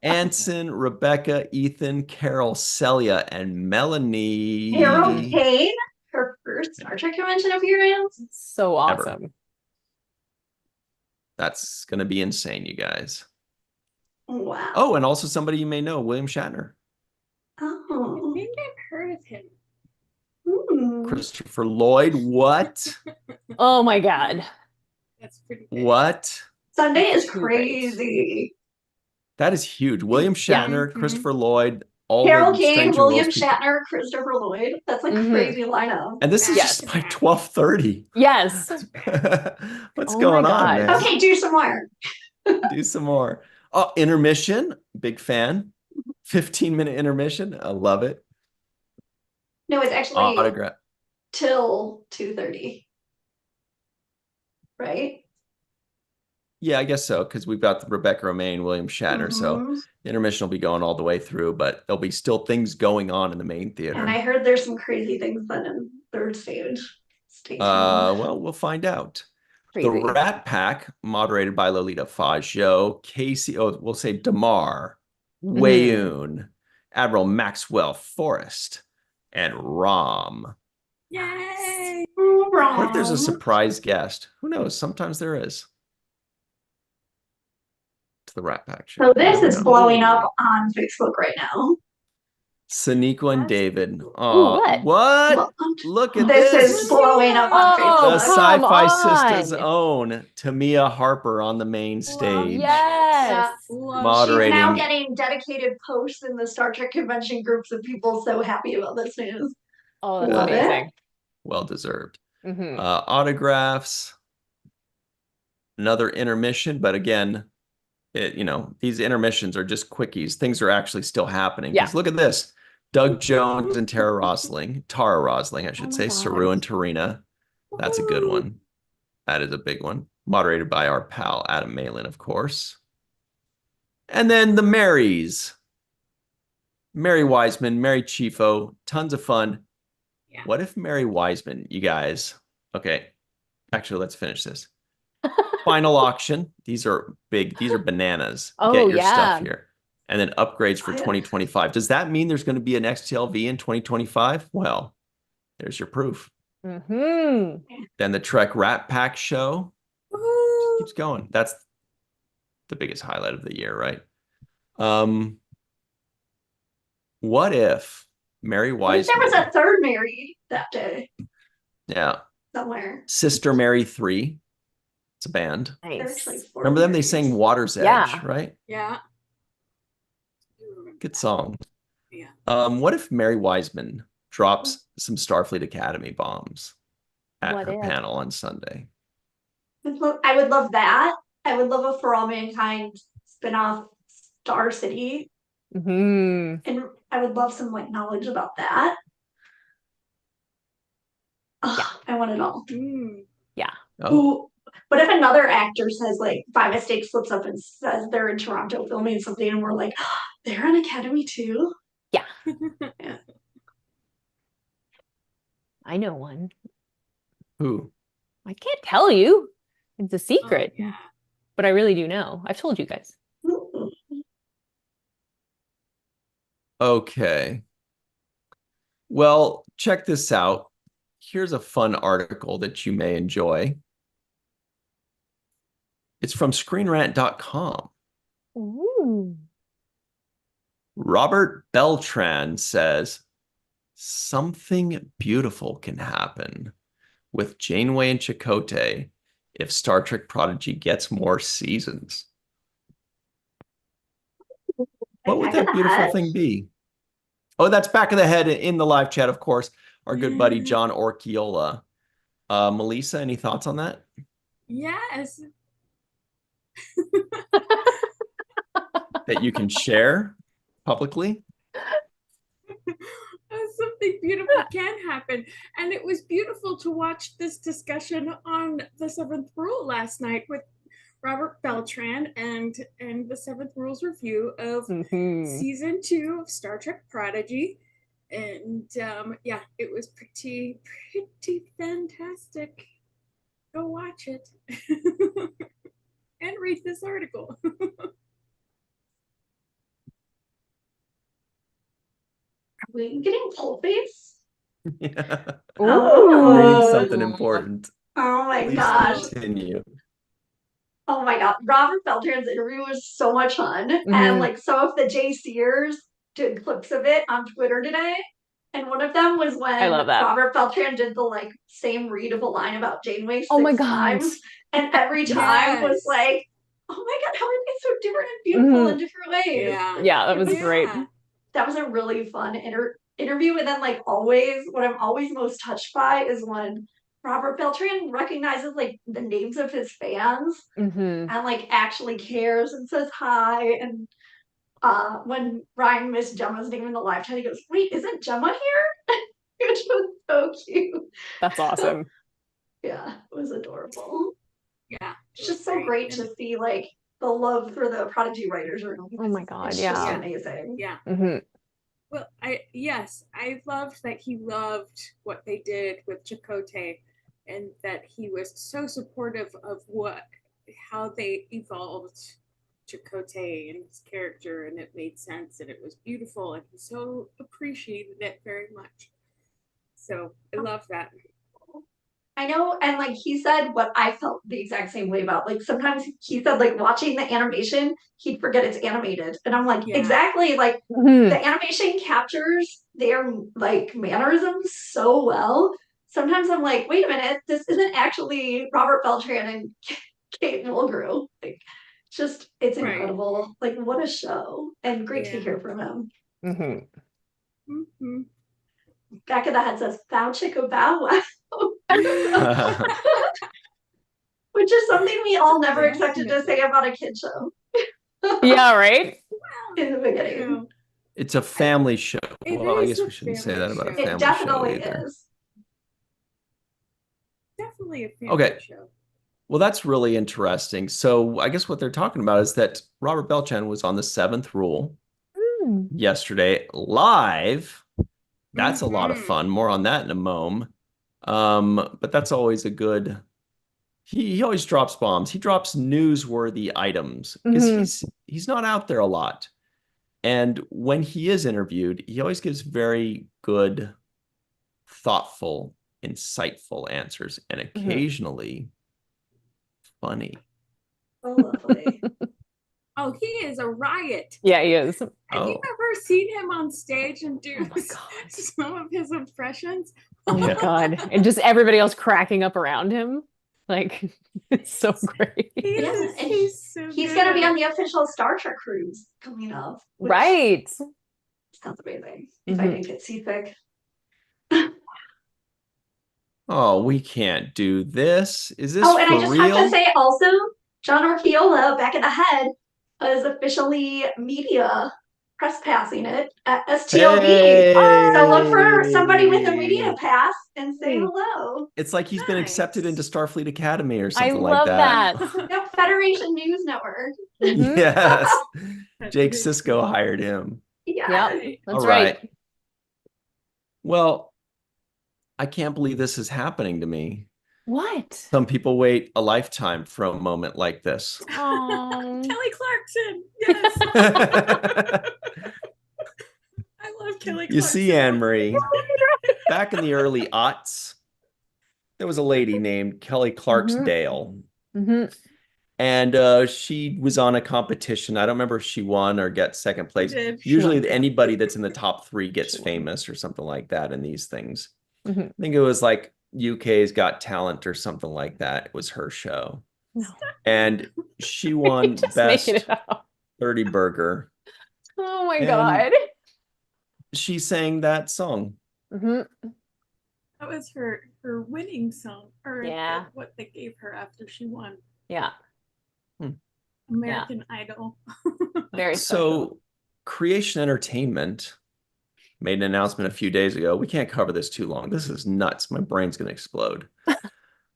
Anson, Rebecca, Ethan, Carol, Celia, and Melanie. Carol Kane, her first Star Trek convention appearance. So awesome. Ever. That's going to be insane, you guys. Wow. Oh, and also somebody you may know, William Shatner. Oh. I think I've heard of him. Christopher Lloyd, what? Oh my God. That's pretty good. What? Sunday is crazy. That is huge. William Shatner, Christopher Lloyd, all Carol the Kane, Strange William Worlds people. Shatner, Christopher Lloyd. That's a crazy lineup. And this is just by 12:30. Yes. What's going on, man? Okay, do some more. Do some more. Oh, intermission. Big fan. 15-minute intermission. I love it. No, it's actually Autograph. till 2:30. Right? Yeah, I guess so, because we've got the Rebecca Romaine, William Shatner, so the intermission will be going all the way through, but there'll be still things going on in the main theater. And I heard there's some crazy things then in third stage. Stay tuned. Well, we'll find out. Crazy. The Rat Pack, moderated by Lolita Faggio, Casey, we'll say Damar, Wayoon, Admiral Maxwell Forrest, and Rom. Yay! What if there's a surprise guest? Who knows? Sometimes there is. To the Rat Pack show. So this is blowing up on Facebook right now. Sonequa and David. Oh, what? Look at this. This is blowing up on The Facebook. Sci-Fi Sisters' own Tamia Harper on the main stage. Yes. Moderating. She's now getting dedicated posts in the Star Trek convention groups of people so happy about this news. Oh, that's amazing. Well deserved. Autographs. Another intermission, but again, these intermissions are just quickies. Things are actually still happening. Yeah. Look at this. Doug Jones and Tara Rosling, I should say, Saru and Tarina. That's a good one. That is a big one. Moderated by our pal, Adam Malin, of course. And then the Marys. Mary Wiseman, Mary Chiefo, tons of fun. Yeah. What if Mary Wiseman, you guys? Okay, actually, let's finish this. Final auction. These are big. These are bananas. Get your stuff here. And then upgrades for 2025. Does that mean there's going to be an STLV in 2025? Well, there's your proof. Then the Trek Rat Pack show keeps going. That's the biggest highlight of the year, right? What if Mary Wiseman? There was a third Mary that day. Yeah. Somewhere. Sister Mary 3. It's a band. Nice. Remember them? They sang Water's Edge, right? Yeah. Good song. Yeah. What if Mary Wiseman drops some Starfleet Academy bombs at her panel on Sunday? I would love that. I would love a For All Mankind spinoff Star City. And I would love some knowledge about that. I want it all. Yeah. What if another actor says, by mistake, slips up and says they're in Toronto filming something, and we're like, they're on Academy too? Yeah. Yeah. I know one. Who? I can't tell you. It's a secret. Yeah. But I really do know. I've told you guys. Okay. Well, check this out. Here's a fun article that you may enjoy. It's from screenrant.com. Ooh. Robert Beltran says, something beautiful can happen with Janeway and Chakotay if Star Trek Prodigy gets more seasons. What would that beautiful thing be? Oh, that's back of the head in the live chat, of course. Our good buddy, John Orchiola. Melissa, any thoughts on that? Yes. That you can share publicly? Something beautiful can happen. And it was beautiful to watch this discussion on the Seventh Rule last night with Robert Beltran and the Seventh Rules review of season 2 of Star Trek Prodigy. And yeah, it was pretty fantastic. Go watch it. And read this article. Are we getting cold face? Yeah. Oh. Something important. Oh my Please gosh. continue. Oh my god. Robert Beltran's interview was so much fun. And some of the Jay Sears did clips of it on Twitter today. And one of them was when Robert Beltran did the same read of a line about Janeway 6 times. And every time was like, oh my god, how are they so different and beautiful in different ways? Yeah, that was great. That was a really fun interview. And then always, what I'm always most touched by is when Robert Beltran recognizes the names of his fans and actually cares and says hi. And when Ryan missed Gemma's name in the live chat, he goes, wait, isn't Gemma here? which was so cute. That's awesome. Yeah, it was adorable. Yeah. It's just so great to see like the love for the Prodigy writers room. Oh my God, it's yeah. just amazing. Yeah. Mm-hmm. Well, I loved that he loved what they did with Chakotay, and that he was so supportive of how they evolved Chakotay and his character, and it made sense and it was beautiful, and he so appreciated it very much. So I love that. I know, and like he said what I felt the exact same way about. Like sometimes he said like watching the animation, he'd forget it's animated. And I'm like, exactly, like the animation captures their like mannerisms so well. Sometimes I'm like, wait a minute, this isn't actually Robert Beltran and Kate Mulgrew. Like it's incredible. Like what a show. And great to hear from him. Back of the head says, bow chicka bow wow. Which is something we all never expected to say about a kid show. Yeah, right? In the beginning. It's a family show. Well, I guess we shouldn't say that about a family show. It definitely is. Definitely a family show. Well, that's really interesting. So I guess what they're talking about is that Robert Beltran was on the 7th Rule yesterday live. That's a lot of fun. More on that in a moment. But that's always a good. He always drops bombs. He drops newsworthy items because he's not out there a lot. And when he is interviewed, he always gives very good, thoughtful, insightful answers, and occasionally funny. Oh, lovely. Oh, he is a riot. Yeah, he is. Have you ever seen him on stage and do some of his impressions? Oh my God. And just everybody else cracking up around him. Like, it's so great. He's going to be on the official Star Trek cruise coming up. Right. Sounds amazing. If I didn't get seasick. Oh, we can't do this. Is this and for I just real? have to say also, John Orchiola, back of the head, is officially media press passing it at STLV. Hey! So look for somebody with a media pass and say hello. It's like he's been accepted into Starfleet Academy or something like that. I love that. Yep, Federation News Network. Yes. Jake Sisko hired him. Yeah. Yep, that's right. Well, I can't believe this is happening to me. What? Some people wait a lifetime for a moment like this. Kelly Clarkson. Yes. I love Kelly Clarkson. You see, Anne-Marie, back in the early aughts, there was a lady named Kelly Clarksdale. And she was on a competition. I don't remember if she won or got second place. Usually anybody that's in the top 3 gets famous or something like that in these things. I think it was like UK's Got Talent or something like that. It was her show. No. And she won Best 30 Burger. Oh my God. She sang that song. That was her winning song, or what they gave her after she won. Yeah. American Idol. Very special. So Creation Entertainment made an announcement a few days ago. We can't cover this too long. This is nuts. My brain's going to explode.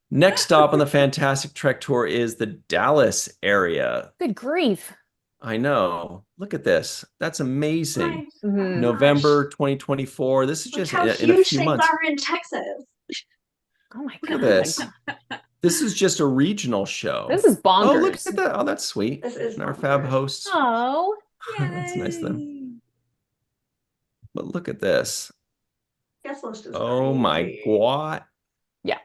Next stop on the Fantastic Trek tour is the Dallas area. Good grief. I know. Look at this. That's amazing. Mm-hmm. November 2024. This is just how in a few months. Are in Texas. Oh my God. Look at this. This is just a regional show. This is bonkers. Oh, look at that. Oh, that's sweet. This is and our fab hosts. Oh. That's nice of them. But look at this. Guest list is oh my God. Yeah.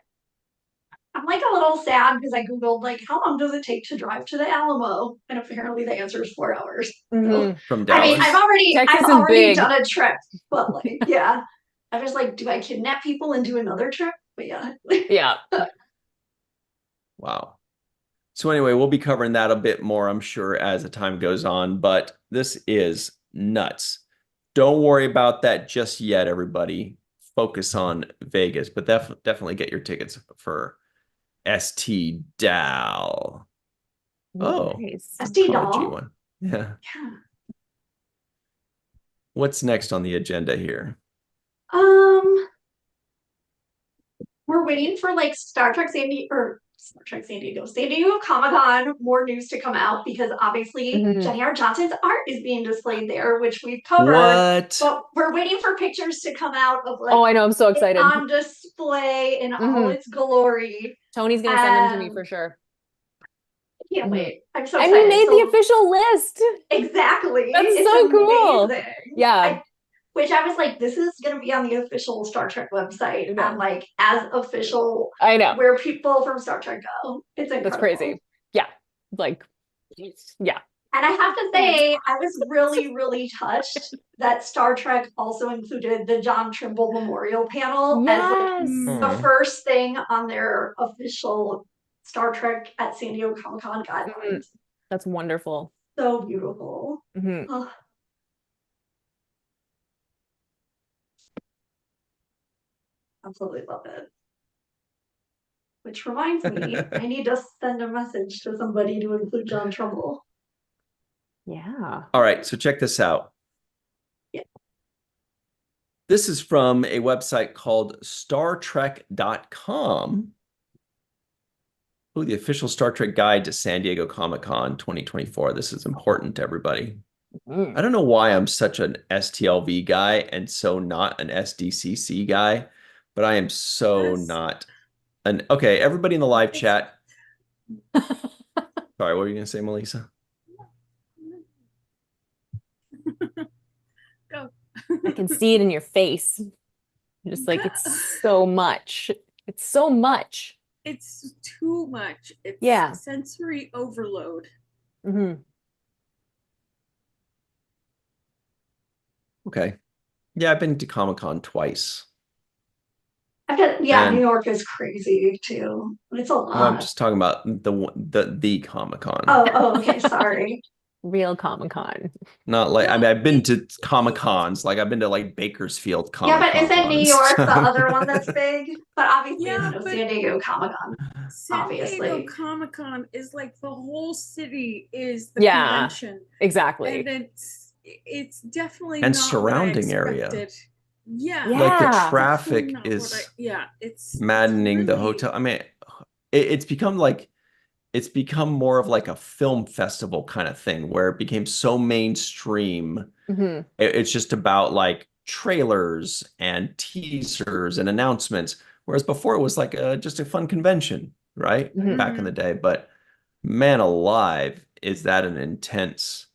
I'm like a little sad because I Googled like how long does it take to drive to the Alamo? And apparently the answer is 4 hours. So, from Dallas. I mean, I've already done a trip, but like, yeah. I was like, do I kidnap people and do another trip? But yeah. Yeah. Wow. So anyway, we'll be covering that a bit more, I'm sure, as the time goes on, but this is nuts. Don't worry about that just yet, everybody. Focus on Vegas, but definitely get your tickets for STDAL. Oh, nice. STDAL one. Yeah. What's next on the agenda here? we're waiting for like Star Trek San Diego, San Diego Comic-Con, more news to come out because obviously Jenny R. Johnson's art is being displayed there, which we've covered. What? But we're waiting for pictures to come out of like, oh, I know, I'm so excited. on display in all its glory. Tony's gonna send them to me for sure. I can't wait. I'm so And excited. we made the official list. Exactly. That's it's so cool. Amazing. Yeah. Which I was like, this is going to be on the official Star Trek website. I'm like, as official. I know. Where people from Star Trek go. It's incredible. That's crazy. Yeah. Like, yeah. And I have to say, I was really, really touched that Star Trek also included the John Trimble Memorial Panel as the first thing on their official Star Trek at San Diego Comic-Con guidelines. That's wonderful. So beautiful. Oh. Absolutely love it. Which reminds me, I need to send a message to somebody to include John Trumbull. Yeah. All right, so check this out. Yeah. This is from a website called StarTrek.com. Oh, the official Star Trek guide to San Diego Comic-Con 2024. This is important to everybody. I don't know why I'm such an STLV guy and so not an SDCC guy, but I am so not an... Okay, everybody in the live chat. Sorry, what were you going to say, Melissa? Go. I can see it in your face. Just like, it's so much. It's so much. It's too much. It's sensory overload. Okay. Yeah, I've been to Comic-Con twice. New York is crazy too. It's a lot. Well, I'm just talking about the Comic-Con. Oh, okay, sorry. Real Comic-Con. Not like, I mean, I've been to Comic-Cons, like I've been to like Bakersfield Comic-Con. Yeah, but isn't New York the other one that's big? But obviously, San Diego Comic-Con. San Diego Comic-Con is like the whole city is the convention. Exactly. And it's definitely and not surrounding area. Yeah. Like the traffic is it's maddening. really... The hotel. I mean, it's become more of like a film festival kind of thing where it became so mainstream. It's just about like trailers and teasers and announcements. Whereas before it was like just a fun convention, right? Back in the day. But man alive, is that an intense,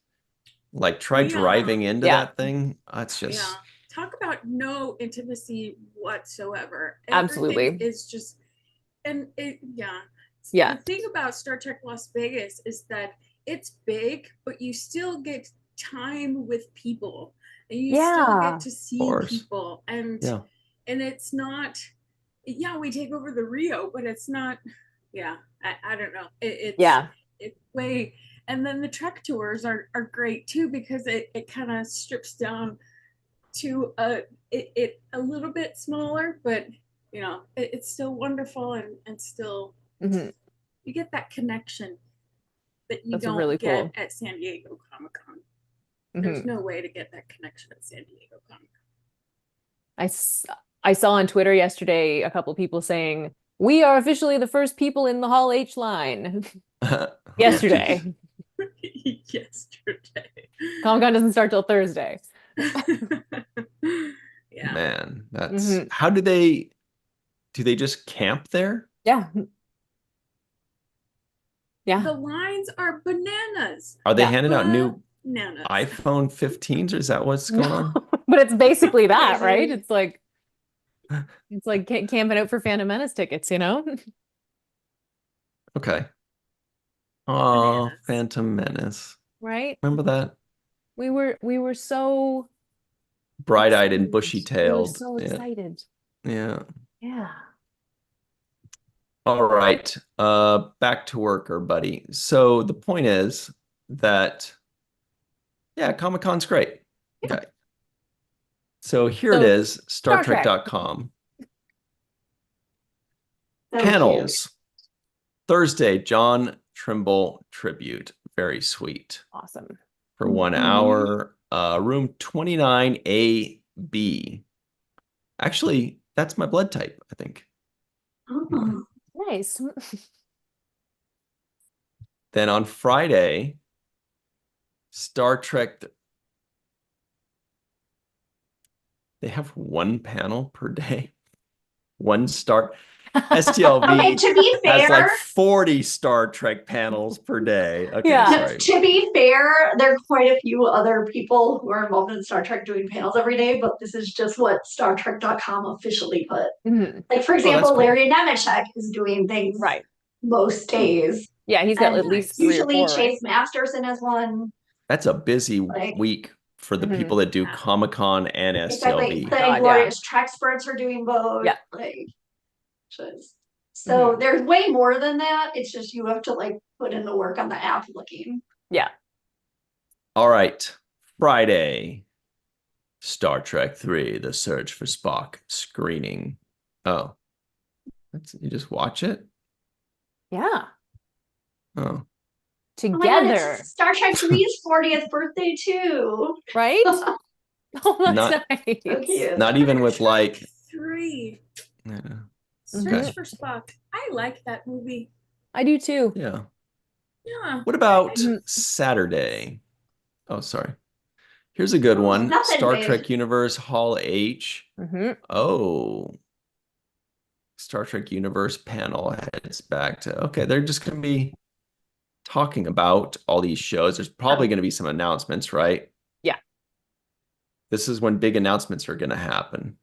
like try driving into that thing. It's just... Talk about no intimacy whatsoever. Absolutely. It's just, and the thing about Star Trek Las Vegas is that it's big, but you still get time with people, and you still get to see people, and it's not. Yeah, we take over the Rio, but it's not. Yeah, I don't know. It's way, and then the Trek tours are great too because it kind of strips down to it a little bit smaller, but you know it's still wonderful and still you get that connection that you don't really get at San Diego Comic-Con. There's no way to get that connection at San Diego Comic-Con. I saw on Twitter yesterday a couple people saying we are officially the first people in the Hall H line. Yesterday. Comic-Con doesn't start till Thursday. Man, that's how do they just camp there? The lines are bananas. Are they handing out new iPhone 15s, or is that what's going on? But it's basically that, right? It's like camping out for Phantom Menace tickets, you know? Okay. Oh, Phantom Menace. Right? Remember that? We were so bright-eyed and bushy-tailed. We were so excited. Yeah. All right. Back to work, everybody. So the point is that, Comic-Con's great. Okay. So here it is, StarTrek.com. Panels. Thursday, John Trimble tribute. Very sweet. Awesome. For 1 hour. Room 29AB. Actually, that's my blood type, I think. Oh. Nice. Then on Friday, Star Trek. They have one panel per day. One Star. STLV Okay, to be has like fair, 40 Star Trek panels per day. Okay, Yeah. sorry. to be fair, there are quite a few other people who are involved in Star Trek doing panels every day, but this is just what StarTrek.com officially put. Like, for example, cool. Larry Nemeczek is doing things Right. most days. Yeah, he's got And at least 3 or usually 4. Chase Masterson is one. That's a busy Like- week for the people that do Comic-Con and Exactly. STLV. The Inglorious Trek Spurts are doing both. Yeah. Like, just so there's way more than that. It's just you have to like put in the work on the app looking. Yeah. All right. Friday. Star Trek 3, The Search for Spock screening. Oh. You just watch it? Yeah. Oh. Oh my God, Together. it's Star Trek 3's 40th birthday too. Right? Oh, that's Not- nice. So cute. Not even with like 3. yeah. Search for Spock. I like that movie. I do too. Yeah. Yeah. What about Saturday? Oh, sorry. Here's a good one. Nothing Star big. Trek Universe Hall H. Oh. Star Trek Universe panel heads back to, okay, they're just going to be talking about all these shows. There's probably going to be some announcements, right? Yeah. This is when big announcements are going to happen.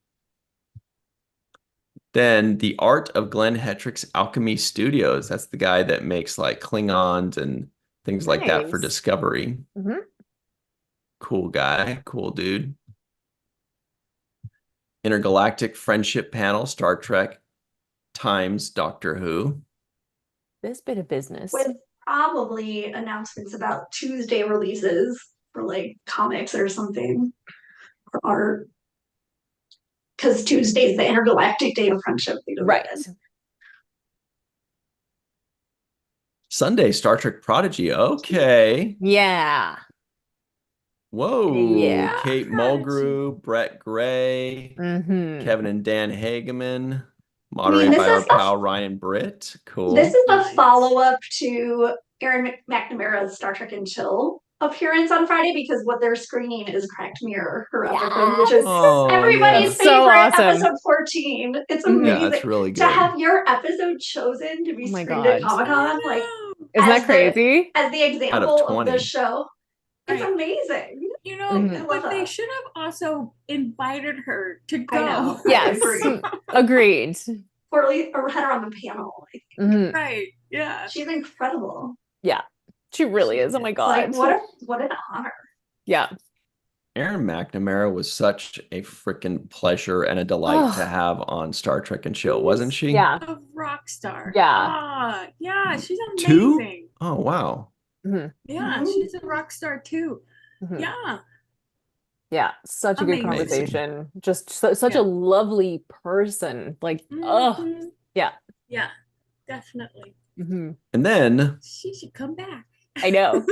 Then The Art of Glenn Hetrick's Alchemy Studios. That's the guy that makes like Klingons and things like that for Nice. Discovery. Cool guy, cool dude. Intergalactic Friendship Panel, Star Trek times Doctor Who. This bit of business. With probably announcements about Tuesday releases for like comics or something or art. Because Tuesday's the Intergalactic Day of Friendship. Right. Sunday, Star Trek Prodigy. Okay. Yeah. Whoa. Yeah. Kate Mulgrew, Brett Gray, Mm-hmm. Kevin and Dan Hageman, moderated this by our is the- pal Ryan Britt. Cool. This is the follow-up to Aaron McNamara's Star Trek and Chill appearance on Friday because what they're screening is Cracked Mirror, her episode, which is everybody's So favorite, awesome. episode 14. It's Mhm. amazing. Yeah, that's really To good. have your episode chosen to be Oh my screened at God. Comic-Con, like Isn't that as crazy? as the example of 20. the show. It's Right. amazing. You know, Mhm. but they should have also invited her to go. I know. Yes. Agree. Agreed. Or at least or had her on the panel. Like, Mhm. Right. Yeah. she's incredible. Yeah. She really is. Oh my God. Like what an honor. Yeah. Aaron McNamara was such a freaking pleasure and a delight to Oh. have on Star Trek and Chill, wasn't she? Yeah. A rock star. Yeah. Yeah, she's Two? amazing. Oh, wow. Mhm. Yeah, Mhm. she's a rock star too. Mhm. Yeah. Yeah. Such a good Amazing. conversation. Just such Yeah. a lovely person. Like, oh. Mhm. Yeah. Yeah, definitely. Mhm. And then She should come back. I know.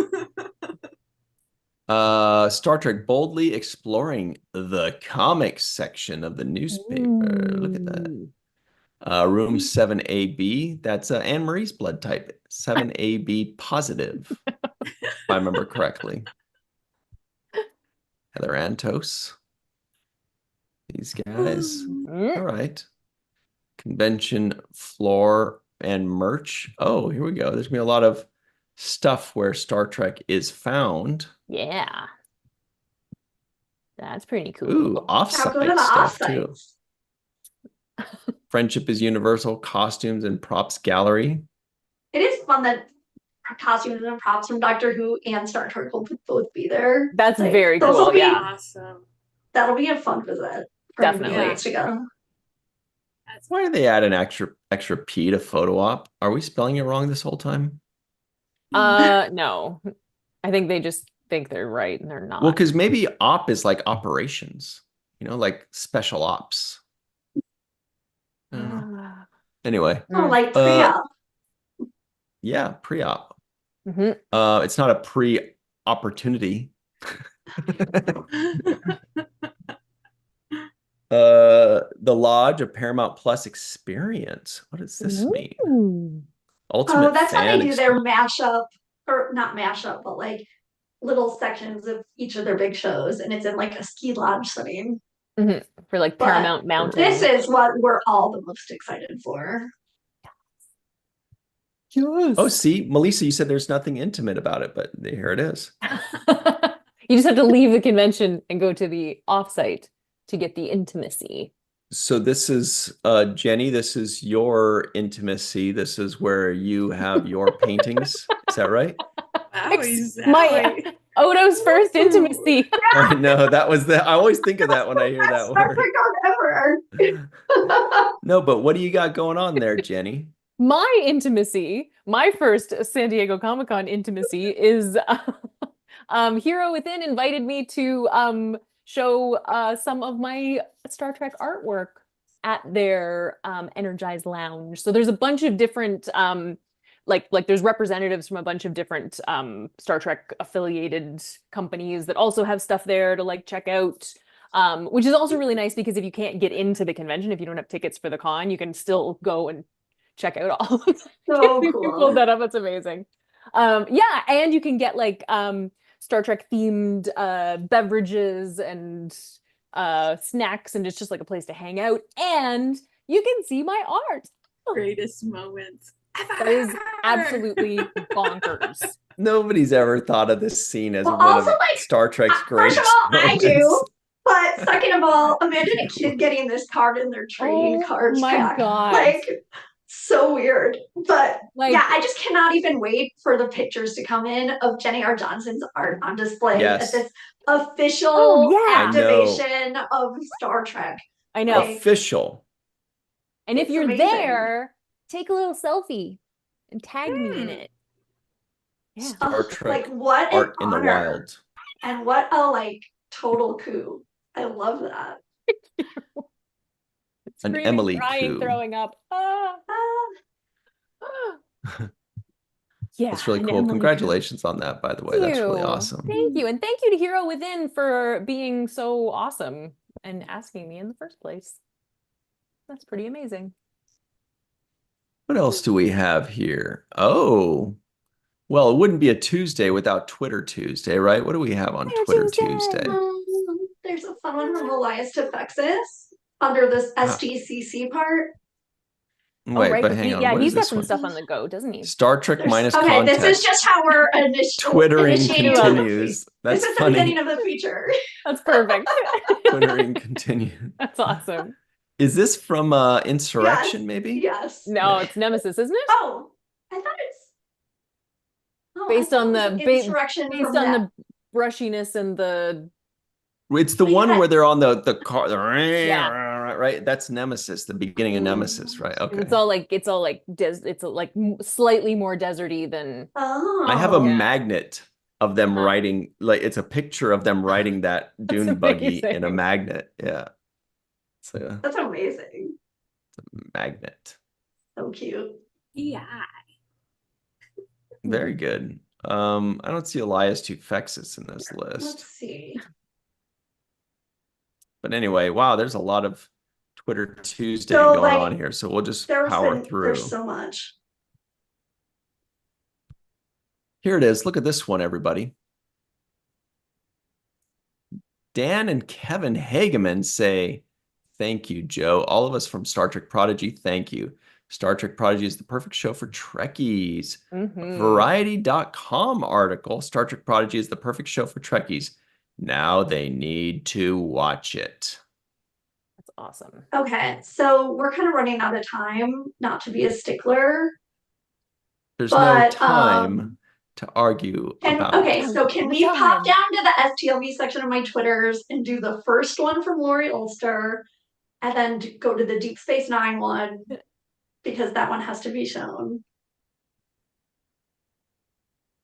Star Trek boldly exploring the comics section of the newspaper. Look at that. Room 7AB. That's Anne Marie's blood type. 7AB positive, if I remember correctly. Heather Antos. These guys. All right. Convention floor and merch. Oh, here we go. There's gonna be a lot of stuff where Star Trek is found. Yeah. That's pretty cool. Ooh, Now offsite go to the stuff too. offsites. Friendship is Universal costumes and props gallery. It is fun that costumes and props from Doctor Who and Star Trek will both be there. That's Like, very those cool. will be- Yeah. Awesome. That'll be a fun visit. For Definitely. everybody to go. Why did they add an extra P to photo op? Are we spelling it wrong this whole time? No. I think they just think they're right and they're not. Well, because maybe op is like operations, like special ops. I don't know. Anyway, Oh, like pre-op. yeah, pre-op. Mhm. It's not a pre-opportunity. The Lodge, a Paramount Plus experience. What does this mean? Ultimate that's how fan they do their mashup, or not mashup, but like little sections of each of their big shows, and it's in like a ski lodge setting. For like But Paramount Mountain. This is what we're all the most excited for. Yes. Oh, see, Melissa, you said there's nothing intimate about it, but here it is. You just have to leave the convention and go to the offsite to get the intimacy. So this is Jenny, this is your intimacy. This is where you have your paintings. Is that right? My Odo's first intimacy. I know, that was I always think of that when I hear that word. Ever. No, but what do you got going on there, Jenny? My intimacy, my first San Diego Comic-Con intimacy is Hero Within invited me to show some of my Star Trek artwork at their Energized Lounge. So there's a bunch of different like there's representatives from a bunch of different Star Trek affiliated companies that also have stuff there to like check out. Which is also really nice because if you can't get into the convention, if you don't have tickets for the con, you can still go and check out all of it. So You cool. can pull that up. It's amazing. Yeah, and you can get like Star Trek themed beverages and snacks, and it's just like a place to hang out. And you can see my art. Greatest moments. That is absolutely bonkers. Nobody's ever thought of this scene as Well, one also, of like, Star Trek's greatest First of all, I do. moments. But second of all, imagine a kid getting this card in their trading cards my pack. God. Like, so weird. But Like, yeah, I just cannot even wait for the pictures to come in of Jenny R. Johnson's art on display Yes. at this official yeah. activation of Star Trek. I know. Like, Official. And if It's you're amazing. there, take a little selfie and tag me in it. Yeah. Star Trek like what art an in the honor. wild. And what a like total coup. I love that. An Screaming, Emily crying, coup. throwing up. Yeah, That's really an cool. Emily coup. Congratulations on that, by the way. That's really awesome. Thank you. And thank you to Hero Within for being so awesome and asking me in the first place. That's pretty amazing. What else do we have here? Oh, well, it wouldn't be a Tuesday without Twitter Tuesday, right? What do we have on Twitter Tuesday? There's a fun one from Elias to Texas under this SDCC part. Wait, right, but hang on. yeah, What he's is got this some one? stuff on the go, doesn't he? Star Trek minus Okay, context. this is just how we're Twittering initiating continues. That's this is funny. the beginning of the feature. That's perfect. Twittering continues. That's awesome. Is this from Insurrection, maybe? Yes. No, it's Nemesis, isn't it? Oh, I thought it's based on the insurrection based on the brushiness and the. It's the one where they're on the car, Yeah. right? That's Nemesis, the beginning of Nemesis, right? Okay. It's all like slightly more deserty than. Oh. I have a magnet of them riding, like it's a picture of them riding that dune buggy in a magnet. Yeah. So that's amazing. It's a magnet. So cute. Yeah. Very good. I don't see Elias Tufexis in this list. Let's see. But anyway, wow, there's a lot of Twitter Tuesday going on here. So we'll just power through. There's so much. Here it is. Look at this one, everybody. Dan and Kevin Hageman say, thank you, Joe. All of us from Star Trek Prodigy, thank you. Star Trek Prodigy is the perfect show for Trekkies. Variety.com article, Star Trek Prodigy is the perfect show for Trekkies. Now they need to watch it. That's awesome. Okay, so we're kind of running out of time, not to be a stickler. There's no time to argue about. Okay, so can we pop down to the STLV section of my Twitters and do the first one from Lori Ulster, and then go to the Deep Space Nine one, because that one has to be shown.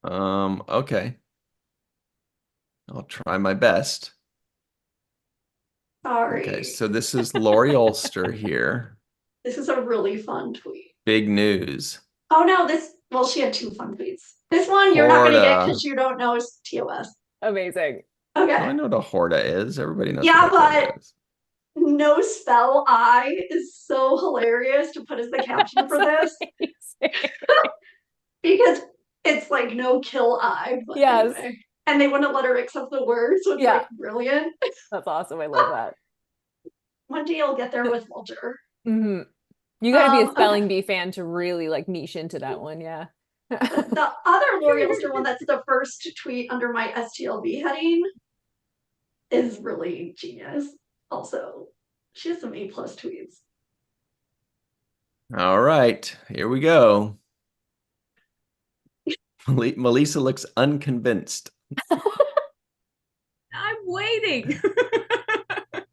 Okay. I'll try my best. Sorry. Okay, so this is Lori Ulster here. This is a really fun tweet. Big news. Oh no, well, she had two fun tweets. This one you're not going to get because you don't know TOS. Amazing. Okay. I know what a Horda is. Everybody knows. Yeah, what a Horda but is. no spell I is so hilarious to put as the caption for this. Because it's like no kill I. But yes. Anyway. And they wouldn't let her accept the word, so it's like brilliant. That's awesome. I love that. One day you'll get there with Walter. Mm-hmm. You got to be a spelling bee fan to really like niche into that one. Yeah. The other Lori Elster one that's the first tweet under my STLV heading is really genius. Also, she has some A+ tweets. All right, here we go. Melissa looks unconvinced. I'm waiting.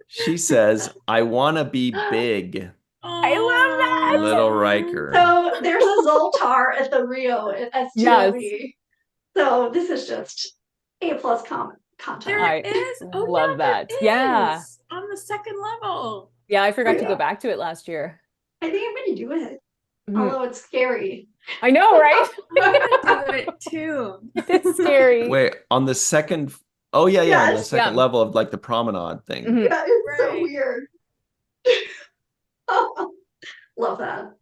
She says, I want to be big. I love that. Little Riker. So there's a Zoltar at the Rio at STLV. So this is just A+ content. There is. Oh, love that. Yeah. On the second level. Yeah, I forgot to go back to it last year. I think I'm going to do it. Although it's scary. I know, right? I'm going to do it too. It's scary. Wait, on the second... Oh, yeah, on the second level of like the promenade thing. Yeah, it's so weird. Love that.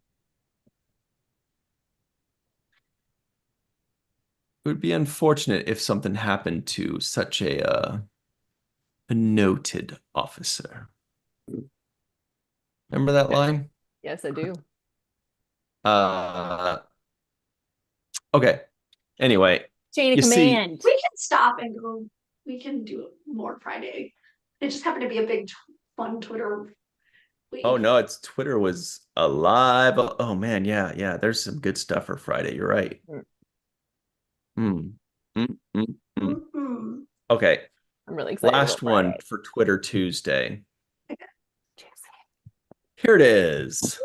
It would be unfortunate if something happened to such a noted officer. Remember that line? Yes, I do. Okay. Anyway, chain of command. We can stop and go. We can do more Friday. It just happened to be a big fun Twitter week. Oh no, Twitter was alive. Oh man, yeah. There's some good stuff for Friday. You're right. Okay. I'm really excited. Last one for Twitter Tuesday. Here it is.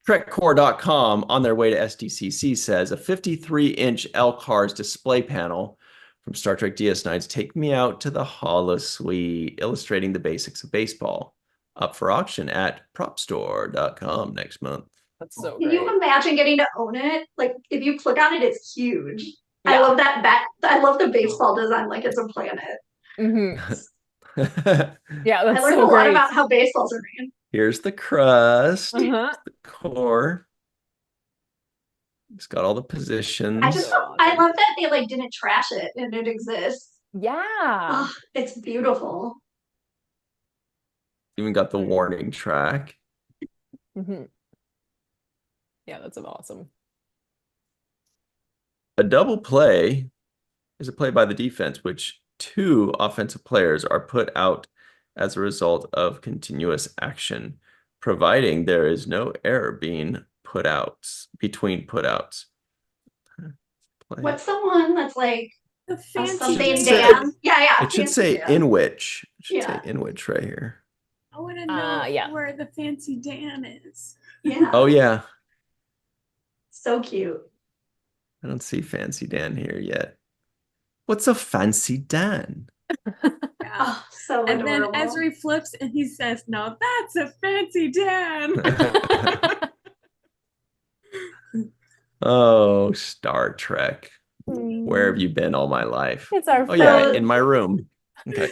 TrekCore.com on their way to SDCC says a 53-inch LCARS display panel from Star Trek DS9's Take Me Out to the Holosuite, illustrating the basics of baseball, up for auction at PropStore.com next month. That's so great. Can you imagine getting to own it? Like if you click on it, it's huge. Yeah. I love that I love the baseball design, like it's a planet. Yeah, that's I learned a lot about how baseballs are made. Here's the crust, the core. It's got all the positions. I love that they like didn't trash it and it exists. Yeah. Oh, it's beautiful. Even got the warning track. Yeah, that's awesome. A double play is a play by the defense, which 2 offensive players are put out as a result of continuous action, providing there is no error being put out between putouts. What's the one that's like the fancy something Dan? Yeah. It should say in which. It should say in which right here. I want to know where the fancy Dan is. Yeah. Oh yeah. So cute. I don't see Fancy Dan here yet. What's a Fancy Dan? Oh, so and adorable. then Ezri flips and he says, "Now that's a fancy Dan." Oh, Star Trek. Where have you been all my life? It's our friend. Yeah, in my room. Okay.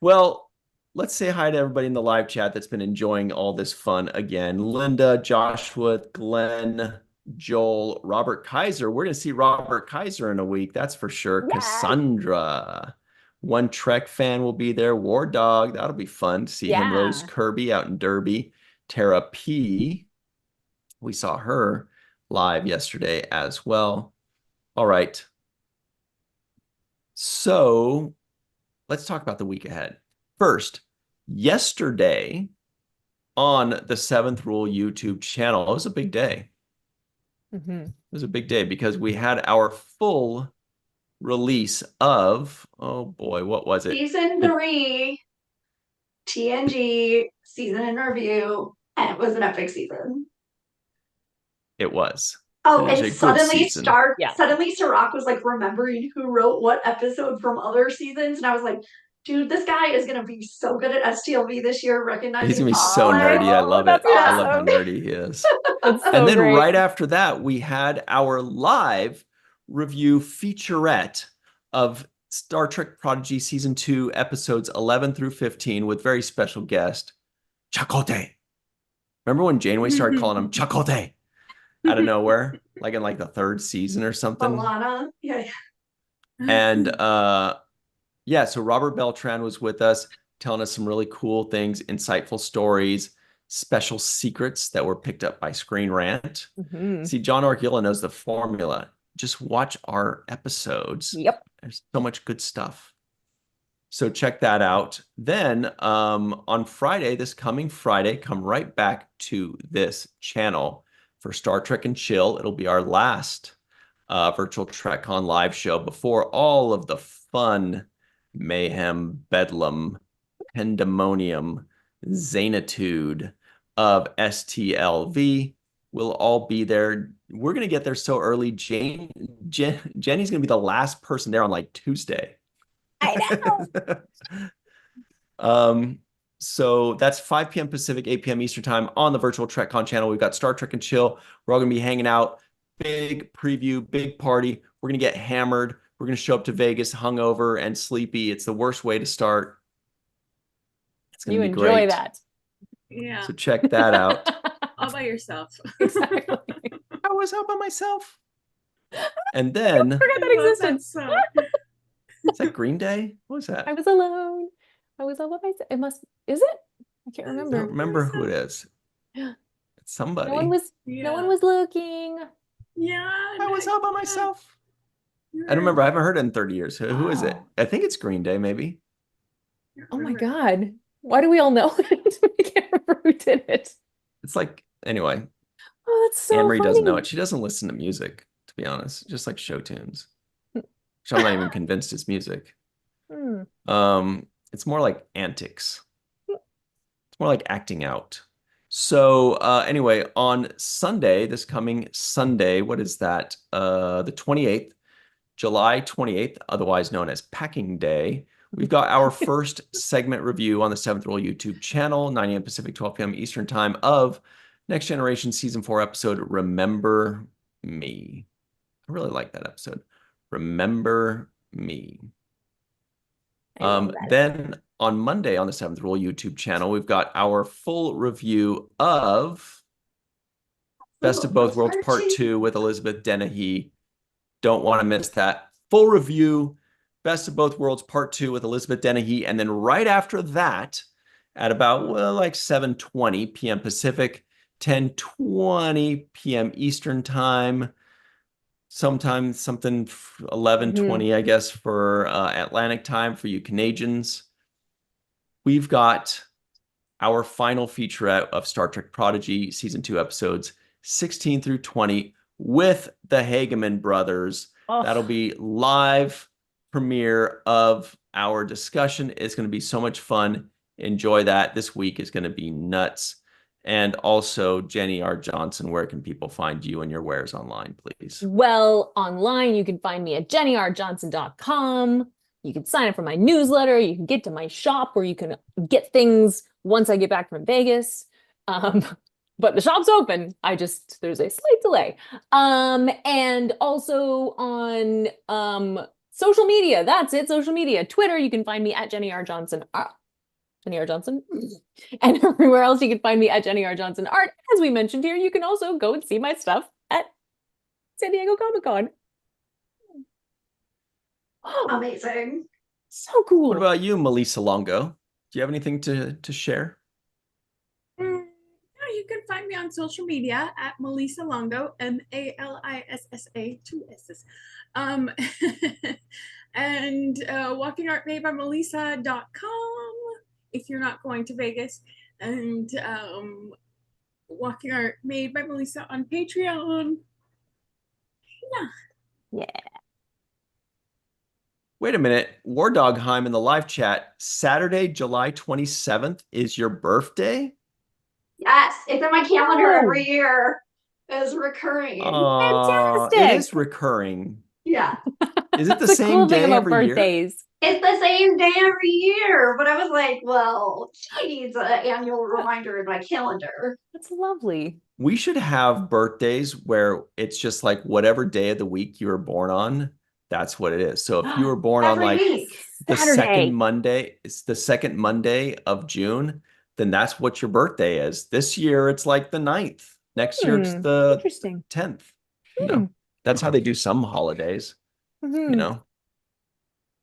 Well, let's say hi to everybody in the live chat that's been enjoying all this fun again. Linda, Joshua, Glenn, Joel, Robert Kaiser. We're going to see Robert Kaiser in a week. That's for sure. Yeah. Cassandra. One Trek fan will be there. War Dog. That'll be fun to see him. Rose Kirby out in Derby. Tara P. We saw her live yesterday as well. All right. So let's talk about the week ahead. First, yesterday on the Seventh Rule YouTube channel, it was a big day. It was a big day because we had our full release of, oh boy, what was it? Season 3, TNG, season in review, and it was an epic season. It was. Oh, and suddenly suddenly Sirach was like remembering who wrote what episode from other seasons, and I was like, dude, this guy is gonna be so good at STLV this year, recognizing. He's gonna be so nerdy. I love it. Awesome. I love how nerdy he is. And then right after that, we had our live review featurette of Star Trek Prodigy Season 2, episodes 11 through 15 with very special guest, Chakotay. Remember when Janeway started calling him Chakotay out of nowhere? Like in like the 3rd season or something? Alana, yeah. And yeah, so Robert Beltran was with us, telling us some really cool things, insightful stories, special secrets that were picked up by Screen Rant. See, John Orgilla knows the formula. Just watch our episodes. Yep. There's so much good stuff. So check that out. Then on Friday, this coming Friday, come right back to this channel for Star Trek and Chill. It'll be our last virtual TrekCon live show before all of the fun, mayhem, bedlam, pandemonium, zanitude of STLV. We'll all be there. We're going to get there so early. Jenny's going to be the last person there on like Tuesday. I know. So that's 5 p.m. Pacific, 8 p.m. Eastern time on the virtual TrekCon channel. We've got Star Trek and Chill. We're all going to be hanging out. Big preview, big party. We're going to get hammered. We're going to show up to Vegas hungover and sleepy. It's the worst way to start. It's going to be enjoy great. That. Yeah. So check that out. All by yourself. Exactly. I was out by myself. And then I forgot that existed. Is that Green Day? What was that? I was alone. I was all by myself. Is it? I can't remember. I don't remember who it is. It's somebody. No one was looking. Yeah. I was all by myself. I don't remember. I haven't heard it in 30 years. Who is it? I think it's Green Day, maybe. Oh my God. Why do we all know it? We can't remember who did it. It's like, anyway. Oh, that's so Anne-Marie funny. doesn't know it. She doesn't listen to music, to be honest. Just like show tunes. Which I'm not even convinced it's music. It's more like antics. It's more like acting out. So anyway, on Sunday, this coming Sunday, what is that? The 28th, July 28th, otherwise known as Packing Day, we've got our first segment review on the 7th Rule YouTube channel, 9 a.m. Pacific, 12 p.m. Eastern time of Next Generation Season 4 episode, Remember Me. I really like that episode. Remember Me. Then on Monday on the 7th Rule YouTube channel, we've got our full review of Best of Both Worlds Part 2 with Elizabeth Dennehy. Don't want to miss that. Full review, Best of Both Worlds Part 2 with Elizabeth Dennehy. And then right after that, at about, well, like 7:20 p.m. Pacific, 10:20 p.m. Eastern time, sometimes something 11:20, I guess, for Atlantic time for you Canadians. We've got our final featurette of Star Trek Prodigy Season 2 episodes 16 through 20 with the Hageman brothers. That'll be live premiere of our discussion. It's going to be so much fun. Enjoy that. This week is going to be nuts. And also, Jenny R. Johnson, where can people find you and your wares online, please? Well, online, you can find me at jennyrjohnson.com. You can sign up for my newsletter. You can get to my shop where you can get things once I get back from Vegas. But the shop's open. There's a slight delay. And also on social media. That's it, social media. Twitter, you can find me at Jenny R. Johnson. Jenny R. Johnson. And everywhere else you can find me at Jenny R. Johnson Art. As we mentioned here, you can also go and see my stuff at San Diego Comic-Con. Amazing. So cool. What about you, Melissa Longo? Do you have anything to share? You can find me on social media at Melissa Longo, Malissa, 2 S's. And walkingartmadebymelissa.com if you're not going to Vegas, and Walking Art Made by Melissa on Patreon. Yeah. Wait a minute. War Dogheim in the live chat, Saturday, July 27th is your birthday? Yes, it's in my calendar every year. It's recurring. Fantastic. It is recurring. Yeah. Is it the That's same cool day thing about every year? birthdays. It's the same day every year. But I was like, well, she needs an annual reminder in my calendar. That's lovely. We should have birthdays where it's just like whatever day of the week you were born on, That's what it is. So if you were born on Every like week. the Saturday. second Monday, it's the second Monday of June, then that's what your birthday is. This year, it's like the 9th. Next year, it's the Interesting. 10th. You know, that's how they do some holidays, you know?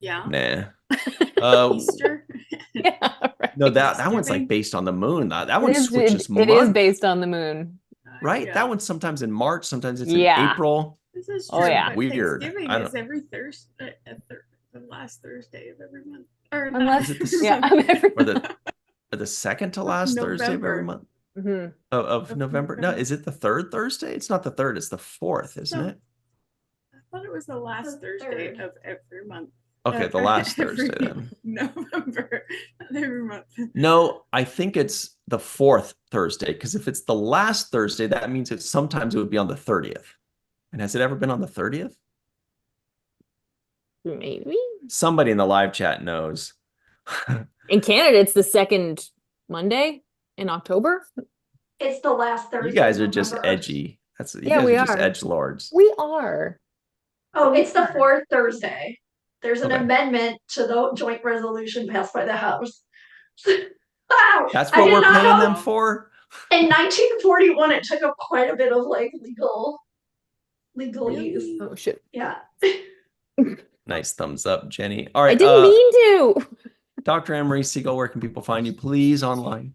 Yeah. Nah. Easter. Yeah, right. No, that one's like based on the moon. That one switches It is month, based on the moon. right? Yeah. That one's sometimes in March, sometimes it's in Yeah. April. This is Oh, true. yeah. But Weird. Thanksgiving I is don't. every Thursday, the last Thursday of every month. Or Unless, Is it the yeah, or the second to last Thursday of every November. month of November? No, is it the third Thursday? It's not the third, it's the fourth, isn't No. it? I thought it was the last The Thursday third. of every month. Okay, the last Every Thursday then. November, not every month. No, I think it's the fourth Thursday, because if it's the last Thursday, that means sometimes it would be on the 30th. And has it ever been on the 30th? maybe. Somebody in the live chat knows. In Canada, it's the second Monday in October. It's the last Thursday. You guys of are just November. edgy. You Yeah, guys we are just are. edgelords. We are. Oh, it's the fourth Thursday. There's an Okay. amendment to the joint resolution passed by the House. Wow. That's I what did we're not paying know. them for? In 1941, it took up quite a bit of like legalese. Really? Oh shit. Yeah. Nice thumbs up, Jenny. All I right. didn't mean to. Dr. Anne-Marie Siegel, where can people find you, please, online?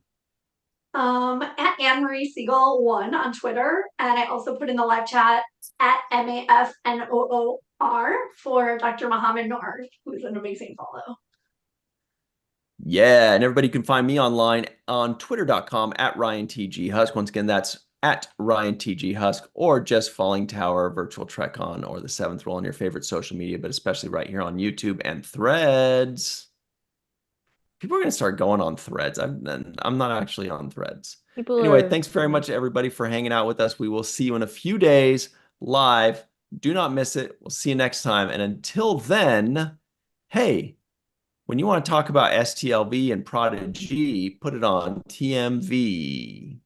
At Anne-Marie Siegel 1 on Twitter, and I also put in the live chat at MAFNOOR for Dr. Mohammed Noor, who's an amazing follow. Yeah, and everybody can find me online on twitter.com at RyanTGHusk. Once again, that's at RyanTGHusk, or just Falling Tower, Virtual Trek on, or the Seventh Rule on your favorite social media, but especially right here on YouTube and Threads. People are going to start going on Threads. I'm not actually on Threads. Anyway, thanks very much, everybody, for hanging out with us. We will see you in a few days live. Do not miss it. We'll see you next time. And until then, hey, when you want to talk about STLV and Prodigy, put it on TMV.